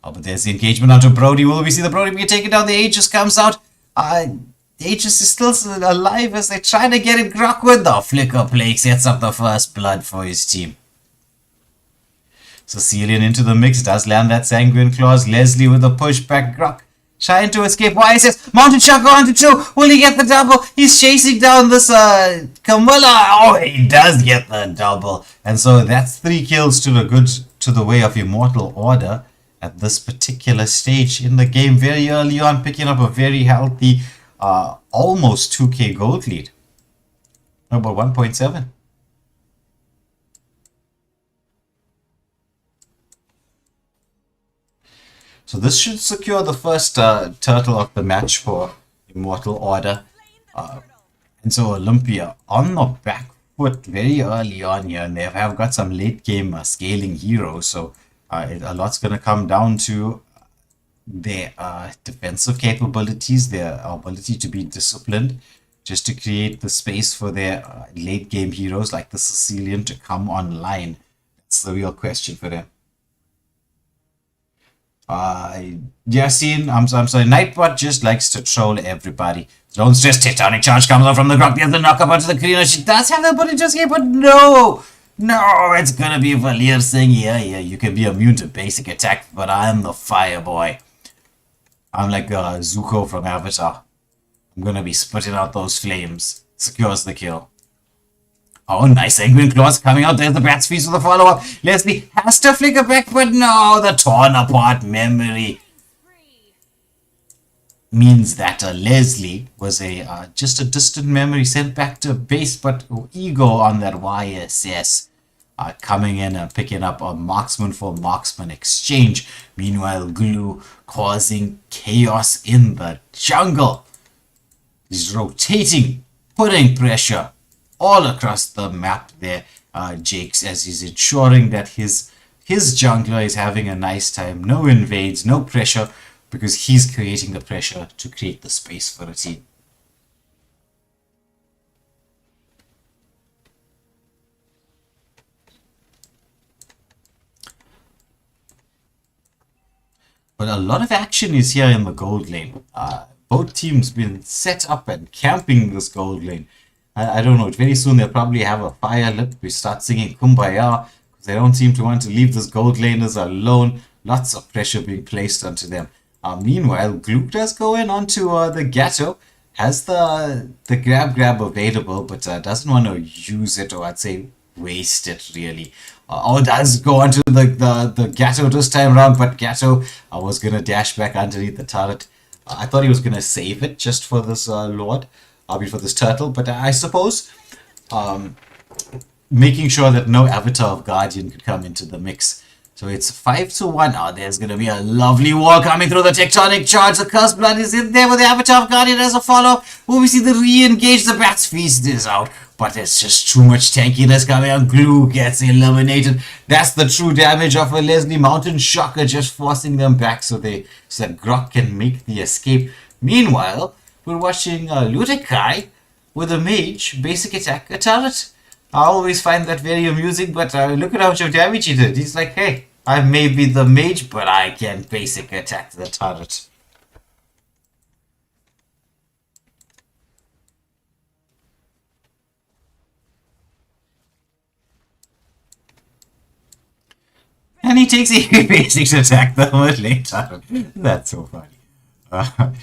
B: But there's the engagement onto Brody. Will we see the Brody be taken down? The Aegis comes out. Aegis is still alive as they try to get it. Grok with the flicker play sets up the first blood for his team. Sicilian into the mix, does land that Sanguine Claws. Leslie with a pushback. Grok trying to escape. YSS, Mountain Chakra onto 2. Will he get the double? He's chasing down this Camilla. Oh, he does get the double. And so that's 3 kills to the way of Immortal Order at this particular stage in the game. Very early on, picking up a very healthy almost 2k gold lead. About 1.7. So this should secure the first turtle of the match for Immortal Order. And so Olympia on the back foot very early on here, and they have got some late game scaling heroes. So a lot's going to come down to their defensive capabilities, their ability to be disciplined, just to create the space for their late game heroes like the Sicilian to come online. That's the real question for them. Yasin, I'm sorry, Nightbot just likes to troll everybody. Don't stress, Tectonic Charge comes out from the Grok. There's the knock up onto the Karina. She does have the ability to escape, but no, it's gonna be Valier saying, yeah, you can be immune to basic attack, but I'm the fire boy. I'm like Zuko from Avatar. I'm gonna be spitting out those flames. Secures the kill. Oh, nice Sanguine Claws coming out. There's the Bat's Feast with the follow-up. Leslie has to flicker back, but no, the torn apart memory. means that Leslie was just a distant memory sent back to base, but Ego on that YSS coming in and picking up a marksman for marksman exchange. Meanwhile, Glue causing chaos in the jungle. He's rotating, putting pressure all across the map there, Jakes, as he's ensuring that his jungler is having a nice time. No invades, no pressure, because he's creating the pressure to create the space for a team. But a lot of action is here in the gold lane. Both teams been set up and camping this gold lane. I don't know, very soon they'll probably have a fire lit. We start singing Kumbaya, because they don't seem to want to leave this gold laners alone. Lots of pressure being placed onto them. Meanwhile, Glue does go in onto the Gatto, has the grab available, but doesn't want to use it, or I'd say waste it really. Does go onto the Gatto this time around, but Gatto was going to dash back underneath the turret. I thought he was going to save it just for this Lord, for this turtle, but I suppose making sure that no Avatar of Guardian could come into the mix. So it's 5-1. There's going to be a lovely wall coming through the tectonic charge. The Cursed Blood is in there with the Avatar of Guardian as a follow-up. We see the re-engage. The Bat's Feast is out. But there's just too much tankiness coming on. Glue gets eliminated. That's the true damage of a Leslie Mountain Shocker, just forcing them back so that Grok can make the escape. Meanwhile, we're watching Ludekai with a mage basic attack a turret. I always find that very amusing, but look at how much damage he did. He's like, hey, I may be the mage, but I can basic attack the turret. And he takes a basic attack the late turret. That's so funny.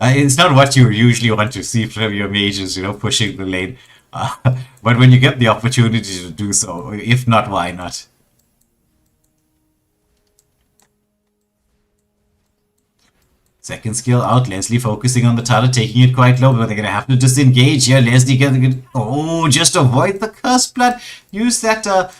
B: It's not what you usually want to see from your mages, pushing the lane. But when you get the opportunity to do so, if not, why not? Second skill out, Leslie focusing on the turret, taking it quite low, but they're going to have to disengage here. Leslie can, just avoid the Cursed Blood. Use that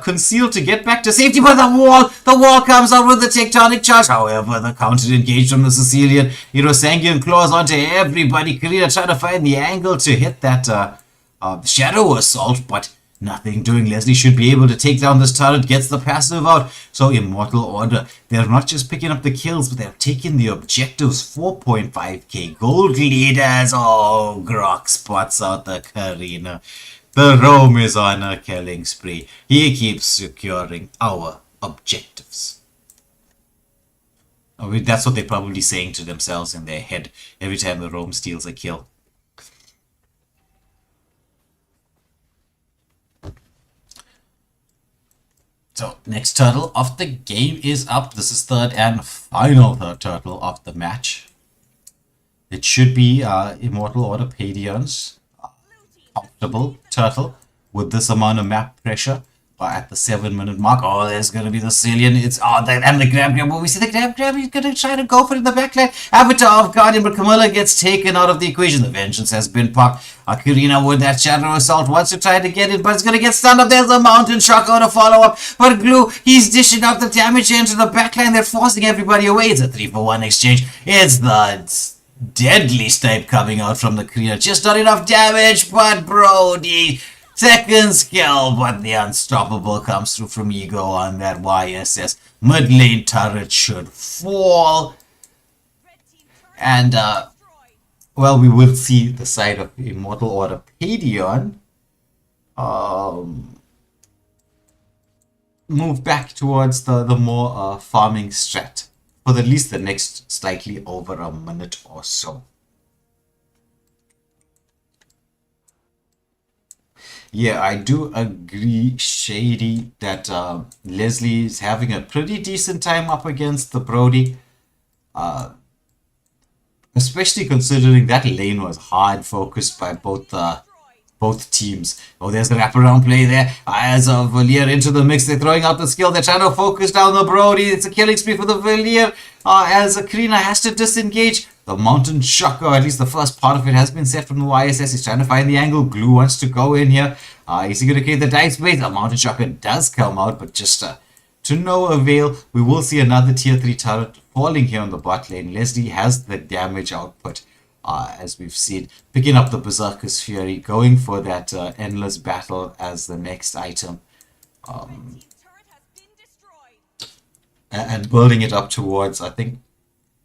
B: conceal to get back to safety, but the wall comes out with the tectonic charge. However, the counter engage from the Sicilian. Sanguine claws onto everybody. Karina trying to find the angle to hit that shadow assault, but nothing doing. Leslie should be able to take down this turret, gets the passive out. So Immortal Order, they're not just picking up the kills, but they're taking the objectives. 4.5k gold leaders. Grok spots out the Karina. The Rome is on a killing spree. He keeps securing our objectives. That's what they're probably saying to themselves in their head every time the Rome steals a kill. So, next turtle of the game is up. This is third and final third turtle of the match. It should be Immortal Order Padions. Comfortable turtle with this amount of map pressure at the 7-minute mark. There's going to be the Sicilian. And the grab. We see the grab. He's going to try to go for it in the backline. Avatar of Guardian, but Camilla gets taken out of the equation. The Vengeance has been popped. Karina with that Shadow Assault wants to try to get it, but it's going to get stunned up. There's a Mountain Shocker to follow up. But Glue, he's dishing out the damage into the backline. They're forcing everybody away. It's a 3-for-1 exchange. It's the deadly snipe coming out from the Karina. Just not enough damage, but Brody. Second skill, but the unstoppable comes through from Ego on that YSS. Mid lane turret should fall. And, we will see the side of Immortal Order Padion move back towards the more farming strat for at least the next slightly over a minute or so. Yeah, I do agree, Shady, that Leslie is having a pretty decent time up against the Brody. Especially considering that lane was hard focused by both both teams. Oh, there's the wraparound play there. As of Valier into the mix, they're throwing out the skill. They're trying to focus down the Brody. It's a killing spree for the Valier. As Karina has to disengage. The Mountain Shocker, at least the first part of it, has been set from the YSS. He's trying to find the angle. Glue wants to go in here. Is he going to create the dice blade? The Mountain Shocker does come out, but just to no avail. We will see another tier 3 turret falling here on the bot lane. Leslie has the damage output, as we've seen. Picking up the Berserker's Fury, going for that Endless Battle as the next item. And building it up towards, I think...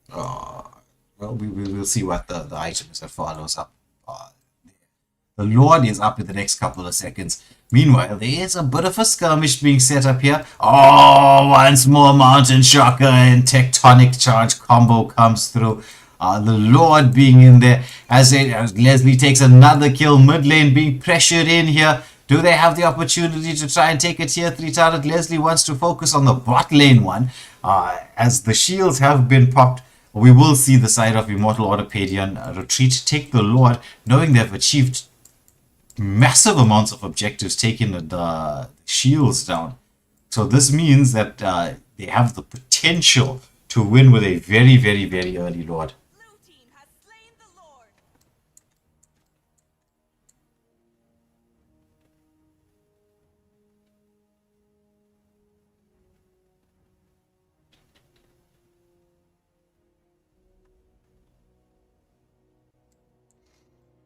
B: well, we will see what the item is that follows up. The Lord is up in the next couple of seconds. Meanwhile, there is a bit of a skirmish being set up here. Oh, once more Mountain Shocker and Tectonic Charge combo comes through. The Lord being in there as Leslie takes another kill. Mid lane being pressured in here. Do they have the opportunity to try and take a tier 3 turret? Leslie wants to focus on the bot lane one. As the shields have been popped, we will see the side of Immortal Orthopedian retreat, take the Lord, knowing they've achieved massive amounts of objectives, taking the shields down. So this means that they have the potential to win with a very, very, very early Lord.
E: Blue team has slain the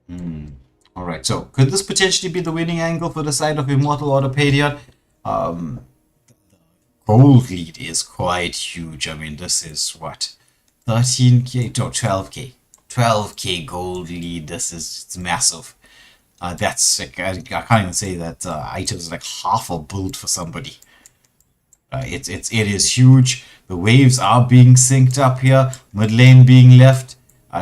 E: Lord.
B: Alright, so could this potentially be the winning angle for the side of Immortal Orthopedian? Gold lead is quite huge. I mean, this is what? 13k? No, 12k. 12k gold lead. It's massive. That's like, I can't even say that item is like half a build for somebody. It is huge. The waves are being synced up here. Mid lane being left.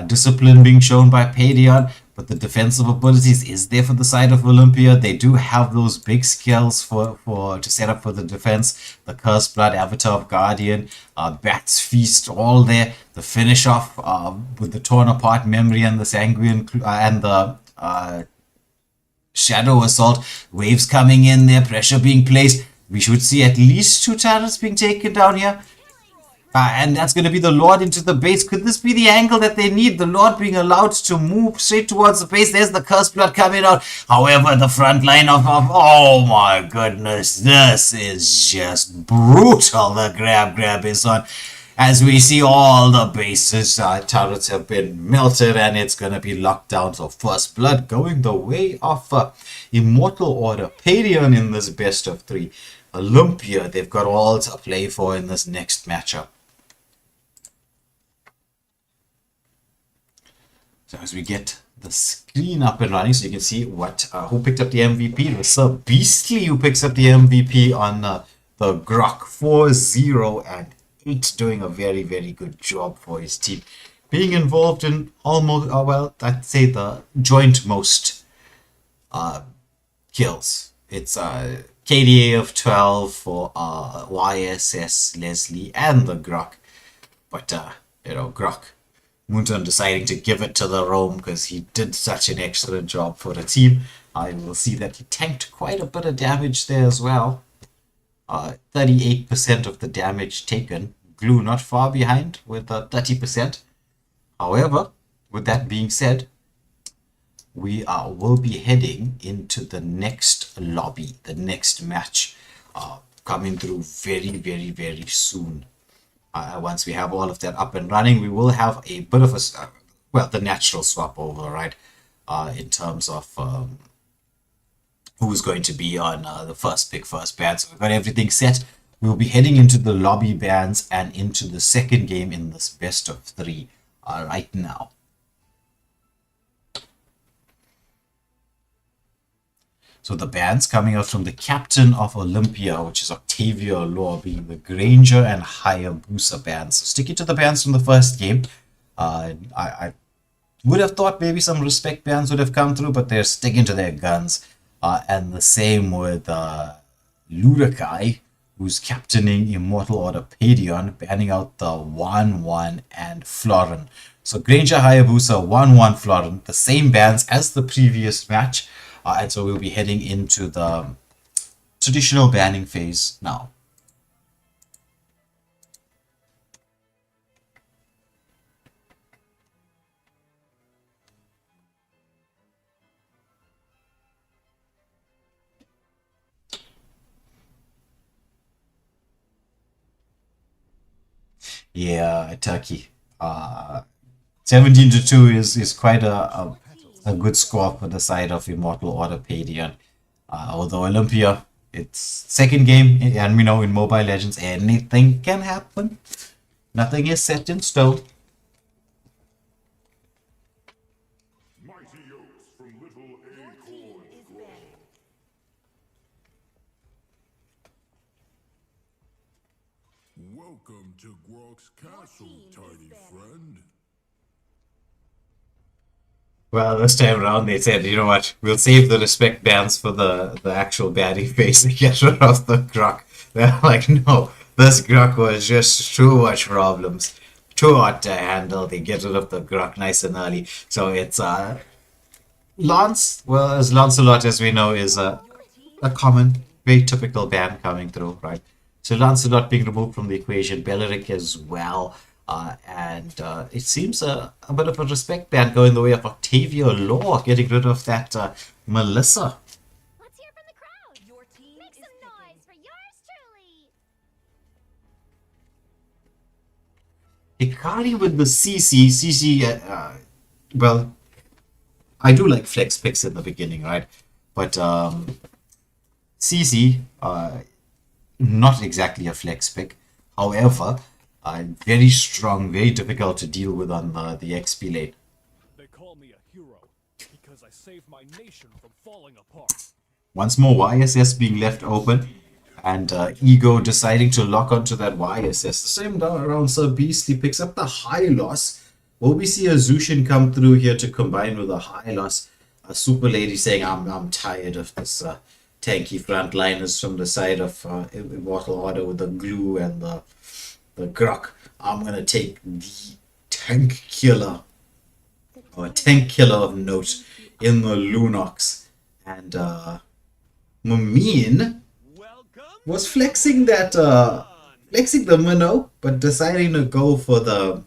B: Discipline being shown by Padion. But the defensive abilities is there for the side of Olympia. They do have those big skills for to set up for the defense. The Cursed Blood, Avatar of Guardian, Bat's Feast, all there. The finish off with the Torn Apart Memory and the Sanguine and the Shadow Assault. Waves coming in there, pressure being placed. We should see at least 2 turrets being taken down here. And that's going to be the Lord into the base. Could this be the angle that they need? The Lord being allowed to move straight towards the base. There's the Cursed Blood coming out. However, the front line of oh my goodness, this is just brutal. The grab is on. As we see all the bases, turrets have been melted and it's going to be locked down. So First Blood going the way of Immortal Orthopedian in this best of 3. Olympia, they've got all to play for in this next matchup. So as we get the screen up and running, so you can see what who picked up the MVP. It was Sir Beastly who picks up the MVP on the Grok 4-0-8, doing a very, very good job for his team. Being involved in almost, well, I'd say the joint most kills. It's KDA of 12 for YSS, Leslie, and the Grok. But, Grok, Moonton deciding to give it to the Rome because he did such an excellent job for the team. I will see that he tanked quite a bit of damage there as well. 38% of the damage taken. Glue not far behind with 30%. However, with that being said, we will be heading into the next lobby, the next match, coming through very, very, very soon. Once we have all of that up and running, we will have a bit of a, the natural swap over, right? In terms of who's going to be on the first pick, first ban. So we've got everything set. We'll be heading into the lobby bans and into the second game in this best of 3 right now. So the bans coming out from the captain of Olympia, which is Octavia Law, being the Granger and Hayabusa bans. So sticking to the bans from the first game, I would have thought maybe some respect bans would have come through, but they're sticking to their guns. And the same with Ludakai, who's captaining Immortal Orthopedian, banning out the 1-1 and Florin. So Granger, Hayabusa, 1-1 Florin, the same bans as the previous match. And so we'll be heading into the traditional banning phase now. Yeah, Turkey. 17-2 is quite a good score for the side of Immortal Order Padion. Although Olympia, it's second game, and we know in Mobile Legends anything can happen. Nothing is set in stone.
F: Welcome to Grok's castle, tiny friend.
B: Well, this time around they said, you know what, we'll save the respect bans for the actual baddie face and get rid of the Grok. They're like, no, this Grok was just too much problems. Too hot to handle. They get rid of the Grok nice and early. So it's Lance, well, as Lancelot, as we know, is a common, very typical ban coming through, right? So Lancelot being removed from the equation, Belleric as well, and it seems a bit of a respect ban going the way of Octavia Law, getting rid of that Melissa.
E: Let's hear from the crowd. Your team Make some noise for yours truly.
B: Hikari with the CC. CC, well, I do like flex picks in the beginning, right? But CC, not exactly a flex pick. However, very strong, very difficult to deal with on the XP lane.
G: They call me a hero because I saved my nation from falling apart.
B: Once more, YSS being left open, and Ego deciding to lock onto that YSS. The same around, Sir Beastly picks up the high loss. Will we see a Zushin come through here to combine with a high loss? A Super Lady saying, I'm tired of this tanky frontliners from the side of Immortal Order with the glue and the Grok. I'm going to take the tank killer, or tank killer of note, in the Lunox. And Mumin was flexing that, flexing the Minnow, but deciding to go for the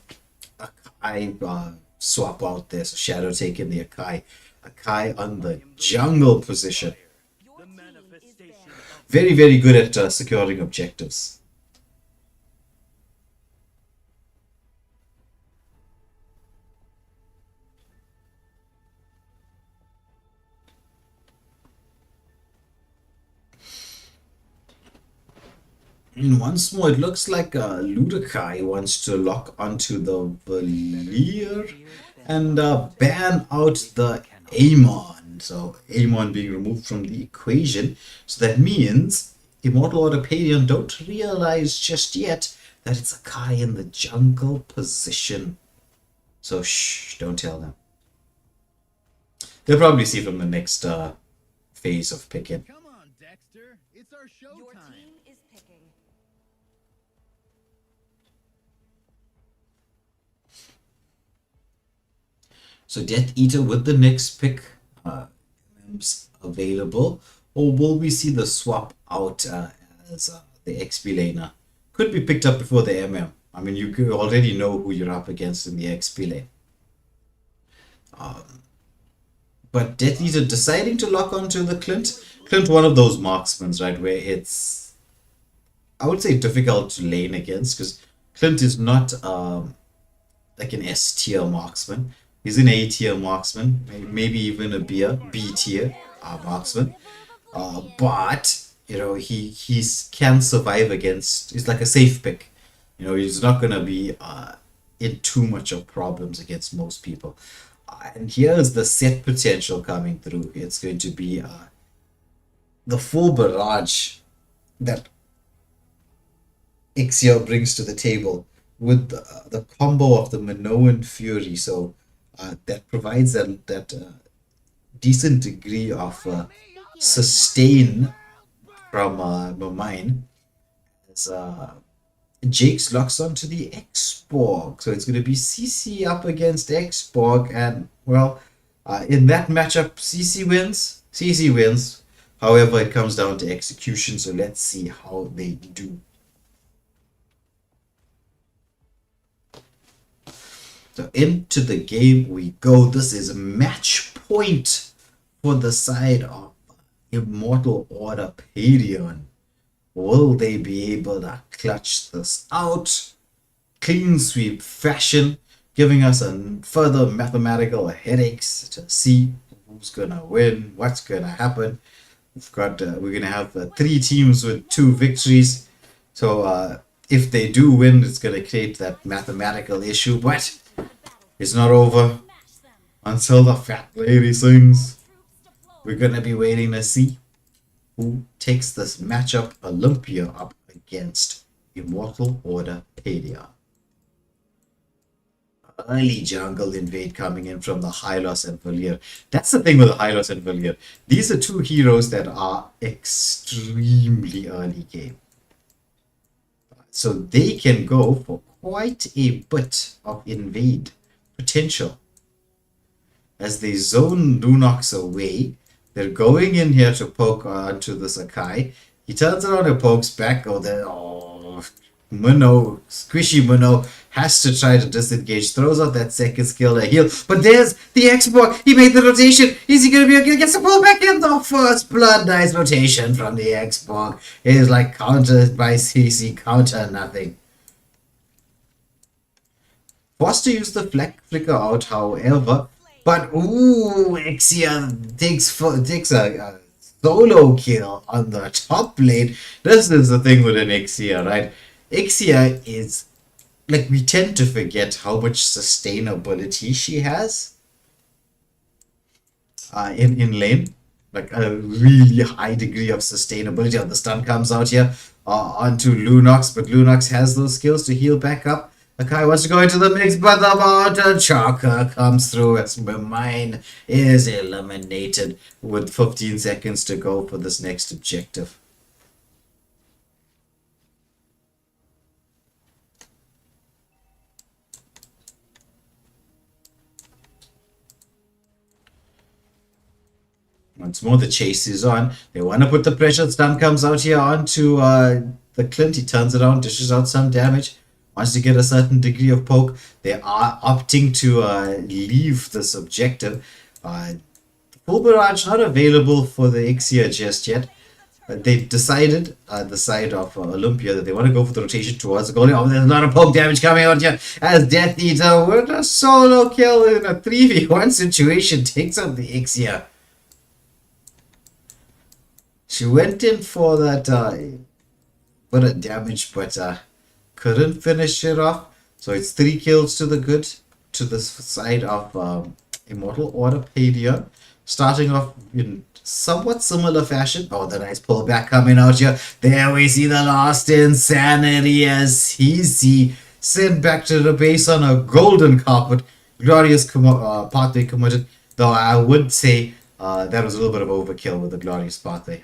B: Akai swap out there. So Shadow taking the Akai. Akai on the jungle position. Very, very good at securing objectives. And once more, it looks like Ludokai wants to lock onto the Valier and ban out the Amon. So Amon being removed from the equation. So that means Immortal Order Padion don't realize just yet that it's a Kai in the jungle position. So shh, don't tell them. They'll probably see from the next phase of picking.
H: Come on, Dexter. It's our show
E: Your
H: time.
E: team is picking.
B: So Death Eater with the next pick available, or will we see the swap out as the XP laner? Could be picked up before the MM. I mean, you could already know who you're up against in the XP lane. But Death Eater deciding to lock onto the Clint. Clint, one of those marksmen, right, where it's, I would say, difficult to lane against, because Clint is not like an S tier marksman. He's an A tier marksman, maybe even a B tier marksman. But you know, he can survive against. He's like a safe pick. You know, he's not gonna be in too much of problems against most people. And here's the set potential coming through. It's going to be the full barrage that Ixia brings to the table with the combo of the Minoan Fury. So that provides that decent degree of sustain from Momine. As Jake's locks onto the Xborg. So it's going to be CC up against Xborg. And, well, in that matchup, CC wins. CC wins. However, it comes down to execution, so let's see how they do. So into the game we go. This is match point for the side of Immortal Order Padion. Will they be able to clutch this out? Clean sweep fashion, giving us a further mathematical headaches to see who's gonna win, what's gonna happen. We're gonna have 3 teams with 2 victories. So if they do win, it's gonna create that mathematical issue. But it's not over until the fat lady sings. We're gonna be waiting to see who takes this matchup Olympia up against Immortal Order Padion. Early jungle invade coming in from the Hylos and Valir. That's the thing with the Hylos and Valir. These are 2 heroes that are extremely early game. So they can go for quite a bit of invade potential. As they zone Lunox away, they're going in here to poke onto the Sakai. He turns around and pokes back. Muno, Squishy Muno has to try to disengage, throws out that second skill to heal. But there's the Xbox. He made the rotation. Is he going to be able to get some pull back in? The first blood. Nice rotation from the Xbox. It is like countered by CC, counter nothing. Forced to use the flicker out, however. But ooh, Exia takes a solo kill on the top lane. This is the thing with an Exia, right? Exia is, like, we tend to forget how much sustainability she has in lane. Like a really high degree of sustainability. The stun comes out here onto Lunox, but Lunox has those skills to heal back up. Akai wants to go into the mix, but the Mountain Chaka comes through as mine is eliminated with 15 seconds to go for this next objective. Once more, the chase is on. They want to put the pressure. Stun comes out here onto the Clint. He turns around, dishes out some damage. Wants to get a certain degree of poke. They are opting to leave this objective. Full barrage not available for the Ixia just yet. They decided, the side of Olympia, that they want to go for the rotation towards the goal. Oh, there's a lot of poke damage coming out here as Death Eater with a solo kill in a 3v1 situation takes out the Ixia. She went in for that bit of damage, but couldn't finish it off. So it's 3 kills to the good to the side of Immortal Order Padion. Starting off in somewhat similar fashion. Oh, the nice pullback coming out here. There we see the Lost Insanity as he's sent back to the base on a golden carpet. Glorious pathway committed. Though I would say that was a little bit of overkill with the glorious pathway.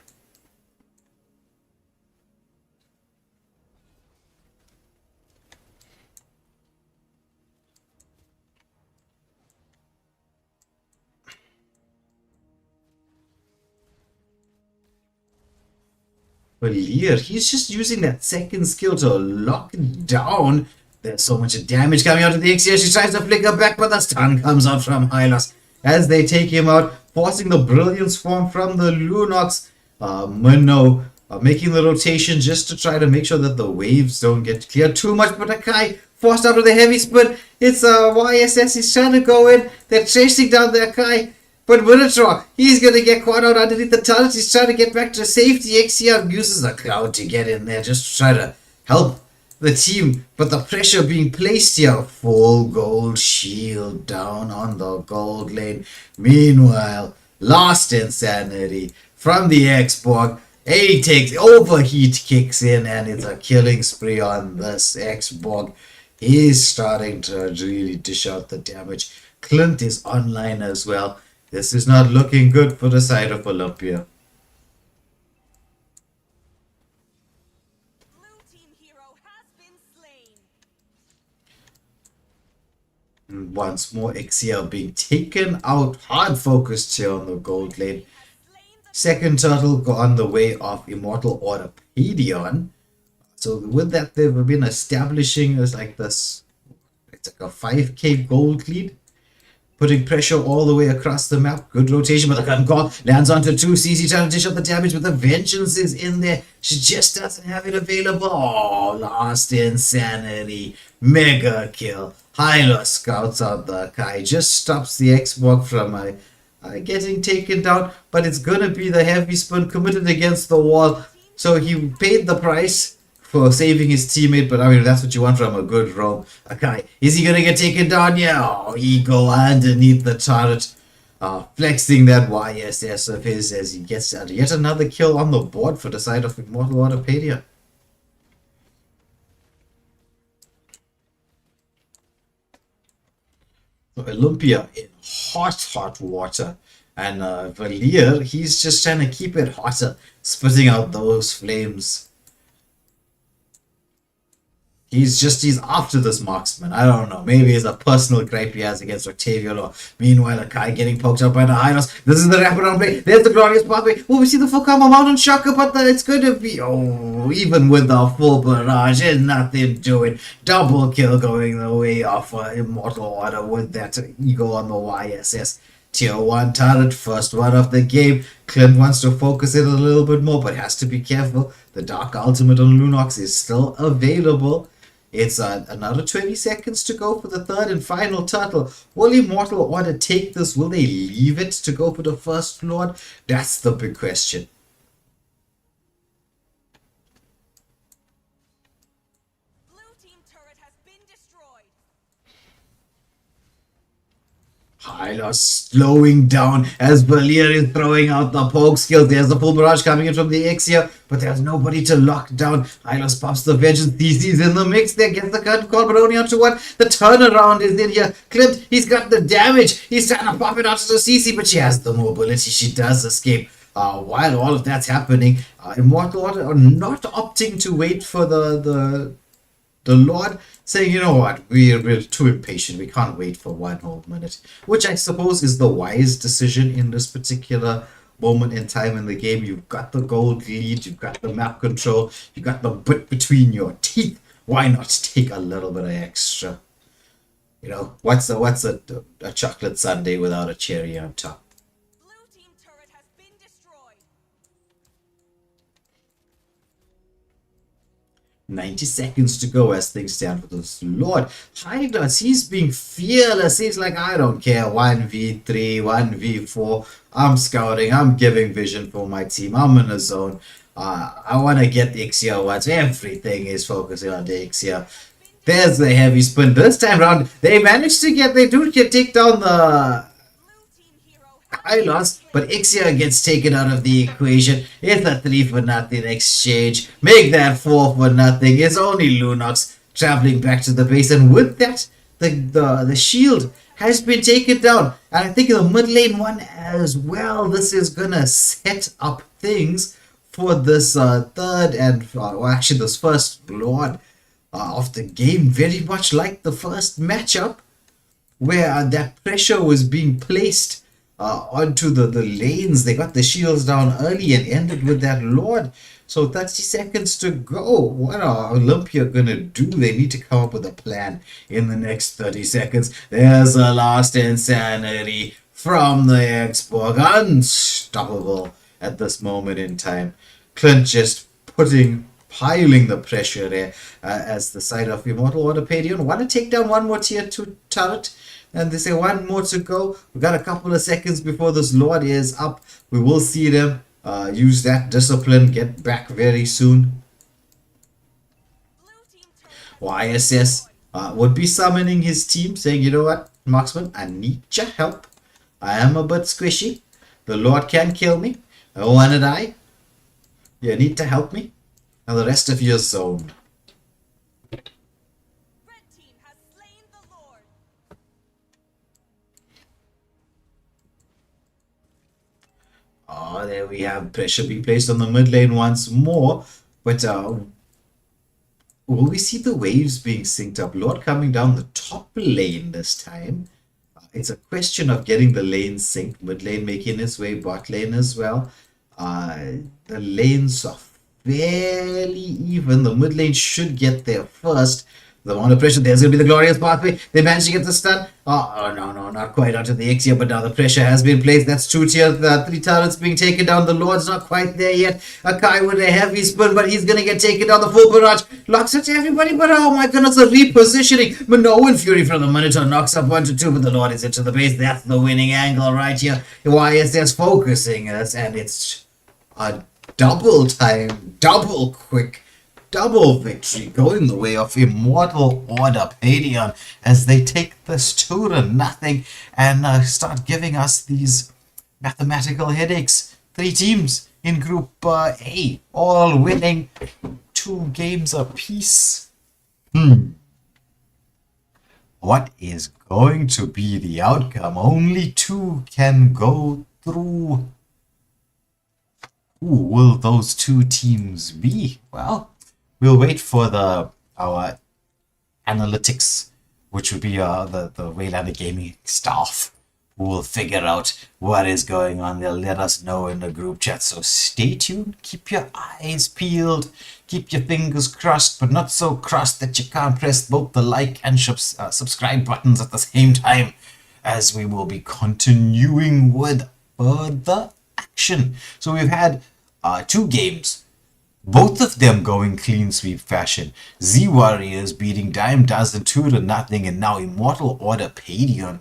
B: Valir, he's just using that second skill to lock it down. There's so much damage coming out of the Ixia. She tries to flicker back, but the stun comes out from Hylos as they take him out, forcing the Brilliance Form from the Lunox. Minnow making the rotation just to try to make sure that the waves don't get cleared too much. But Akai forced out of the heavy spin. It's YSS. He's trying to go in. They're chasing down the Akai. But Minotaur, he's going to get caught out underneath the turret. He's trying to get back to safety. Ixia uses the cloud to get in there just to try to help the team. But the pressure being placed here. Full gold shield down on the gold lane. Meanwhile, Lost Insanity from the Xbox. Overheat kicks in and it's a killing spree on this Xbox. He's starting to really dish out the damage. Clint is online as well. This is not looking good for the side of Olympia.
E: Blue team hero has been slain.
B: And once more, Ixia being taken out. Hard focused here on the gold lane. Second turtle gone the way of Immortal Orthopedion. So with that, they've been establishing as like this, it's like a 5k gold lead, putting pressure all the way across the map. Good rotation, but the curtain call lands onto 2. CC trying to dish up the damage, but the Vengeance is in there. She just doesn't have it available. Oh, Lost Insanity. Mega kill. Hylos scouts out the Kai. Just stops the Xbox from getting taken down, but it's gonna be the heavy spin committed against the wall. So he paid the price for saving his teammate, but I mean, that's what you want from a good roam. Okay, is he gonna get taken down? Yeah, oh, Ego underneath the turret, flexing that YSS of his as he gets yet another kill on the board for the side of Immortal Orthopedion. So Olympia in hot water, and Valier, he's just trying to keep it hotter, spitting out those flames. He's after this marksman. I don't know. Maybe it's a personal gripe he has against Octavio. Or meanwhile, a guy getting poked out by the Hylos. This is the wraparound play. There's the glorious pathway. Oh, we see the full combo mountain shocker, but it's going to be, oh, even with the full barrage, there's nothing doing. Double kill going the way of Immortal Order with that ego on the YSS. Tier 1 turret, first one of the game. Clint wants to focus it a little bit more, but has to be careful. The Dark Ultimate on Lunox is still available. It's another 20 seconds to go for the third and final turtle. Will Immortal Order take this? Will they leave it to go for the first Lord? That's the big question.
E: Blue team turret has been destroyed.
B: Hylos slowing down as Valier is throwing out the poke skills. There's the full barrage coming in from the X here, but there's nobody to lock down. Hylos pops the Vengeance. DC's in the mix there, gets the curtain call, but only onto one. The turnaround is in here. Clint, he's got the damage. He's trying to pop it out to the CC, but she has the mobility. She does escape. While all of that's happening, Immortal Order are not opting to wait for the Lord, saying, you know what, we're too impatient, we can't wait for 1 whole minute, which I suppose is the wise decision in this particular moment in time in the game. You've got the gold lead, you've got the map control, you've got the bit between your teeth. Why not take a little bit of extra? You know, what's a chocolate sundae without a cherry on top? 90 seconds to go as things stand for this Lord. Hylos, he's being fearless. He's like, I don't care. 1v3, 1v4. I'm scouting. I'm giving vision for my team. I'm in a zone. I want to get the Ixia once. Everything is focusing on the Ixia. There's the heavy spin. This time round, they managed to take down the Hylos, but Ixia gets taken out of the equation. It's a 3-for-nothing exchange. Make that 4-for-nothing. It's only Lunox traveling back to the base, and with that, the shield has been taken down. And I think in the mid lane one as well, this is gonna set up things for this third and actually this first Lord of the game, very much like the first matchup, where that pressure was being placed onto the lanes. They got the shields down early and ended with that Lord. So 30 seconds to go. What are Olympia gonna do? They need to come up with a plan in the next 30 seconds. There's a Lost Insanity from the Xbox. Unstoppable at this moment in time. Clint just piling the pressure there as the side of Immortal Orthopedion want to take down one more tier 2 turret. And they say 1 more to go. We got a couple of seconds before this Lord is up. We will see them use that discipline, get back very soon. YSS would be summoning his team, saying, you know what, Marksman, I need your help. I am a bit squishy. The Lord can kill me. I don't want to die. You need to help me. And the rest of you is zoned. Oh, there we have pressure being placed on the mid lane once more. But will we see the waves being synced up? Lord coming down the top lane this time. It's a question of getting the lane synced. Mid lane making its way, bot lane as well. The lanes are fairly even. The mid lane should get there first. The amount of pressure, there's going to be the glorious pathway. They managed to get the stun. Oh, no, not quite onto the X here, but now the pressure has been placed. That's 2 tier, the 3 turrets being taken down. The Lord's not quite there yet. Akai with a heavy spin, but he's going to get taken down. The full barrage locks it to everybody, but oh my goodness, the repositioning. Minoan Fury from the Minotaur knocks up 1 to 2, but the Lord is into the base. That's the winning angle right here. YSS focusing us, and it's a double time, double quick, double victory going the way of Immortal Order Padion as they take this 2-0 and start giving us these mathematical headaches. 3 teams in Group A, all winning 2 games apiece. What is going to be the outcome? Only 2 can go through. Who will those 2 teams be? Well, we'll wait for our analytics, which would be the Waylander Gaming staff, who will figure out what is going on. They'll let us know in the group chat. So stay tuned, keep your eyes peeled, keep your fingers crossed, but not so crossed that you can't press both the like and subscribe buttons at the same time, as we will be continuing with further action. So we've had 2 games, both of them going clean sweep fashion. Z Warriors beating Dime Dozen 2-0, and now Immortal Order Padion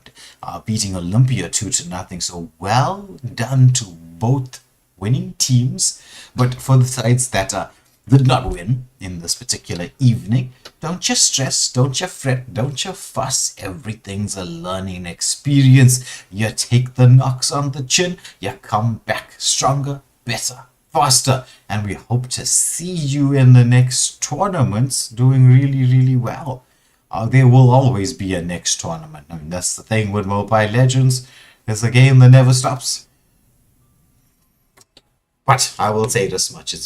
B: beating Olympia 2-0. So well done to both winning teams. But for the sides that did not win in this particular evening, don't you stress, don't you fret, don't you fuss. Everything's a learning experience. You take the knocks on the chin, you come back stronger, better, faster, and we hope to see you in the next tournaments doing really, really well. There will always be a next tournament. I mean, that's the thing with Mobile Legends. It's a game that never stops. But I will say this much, it's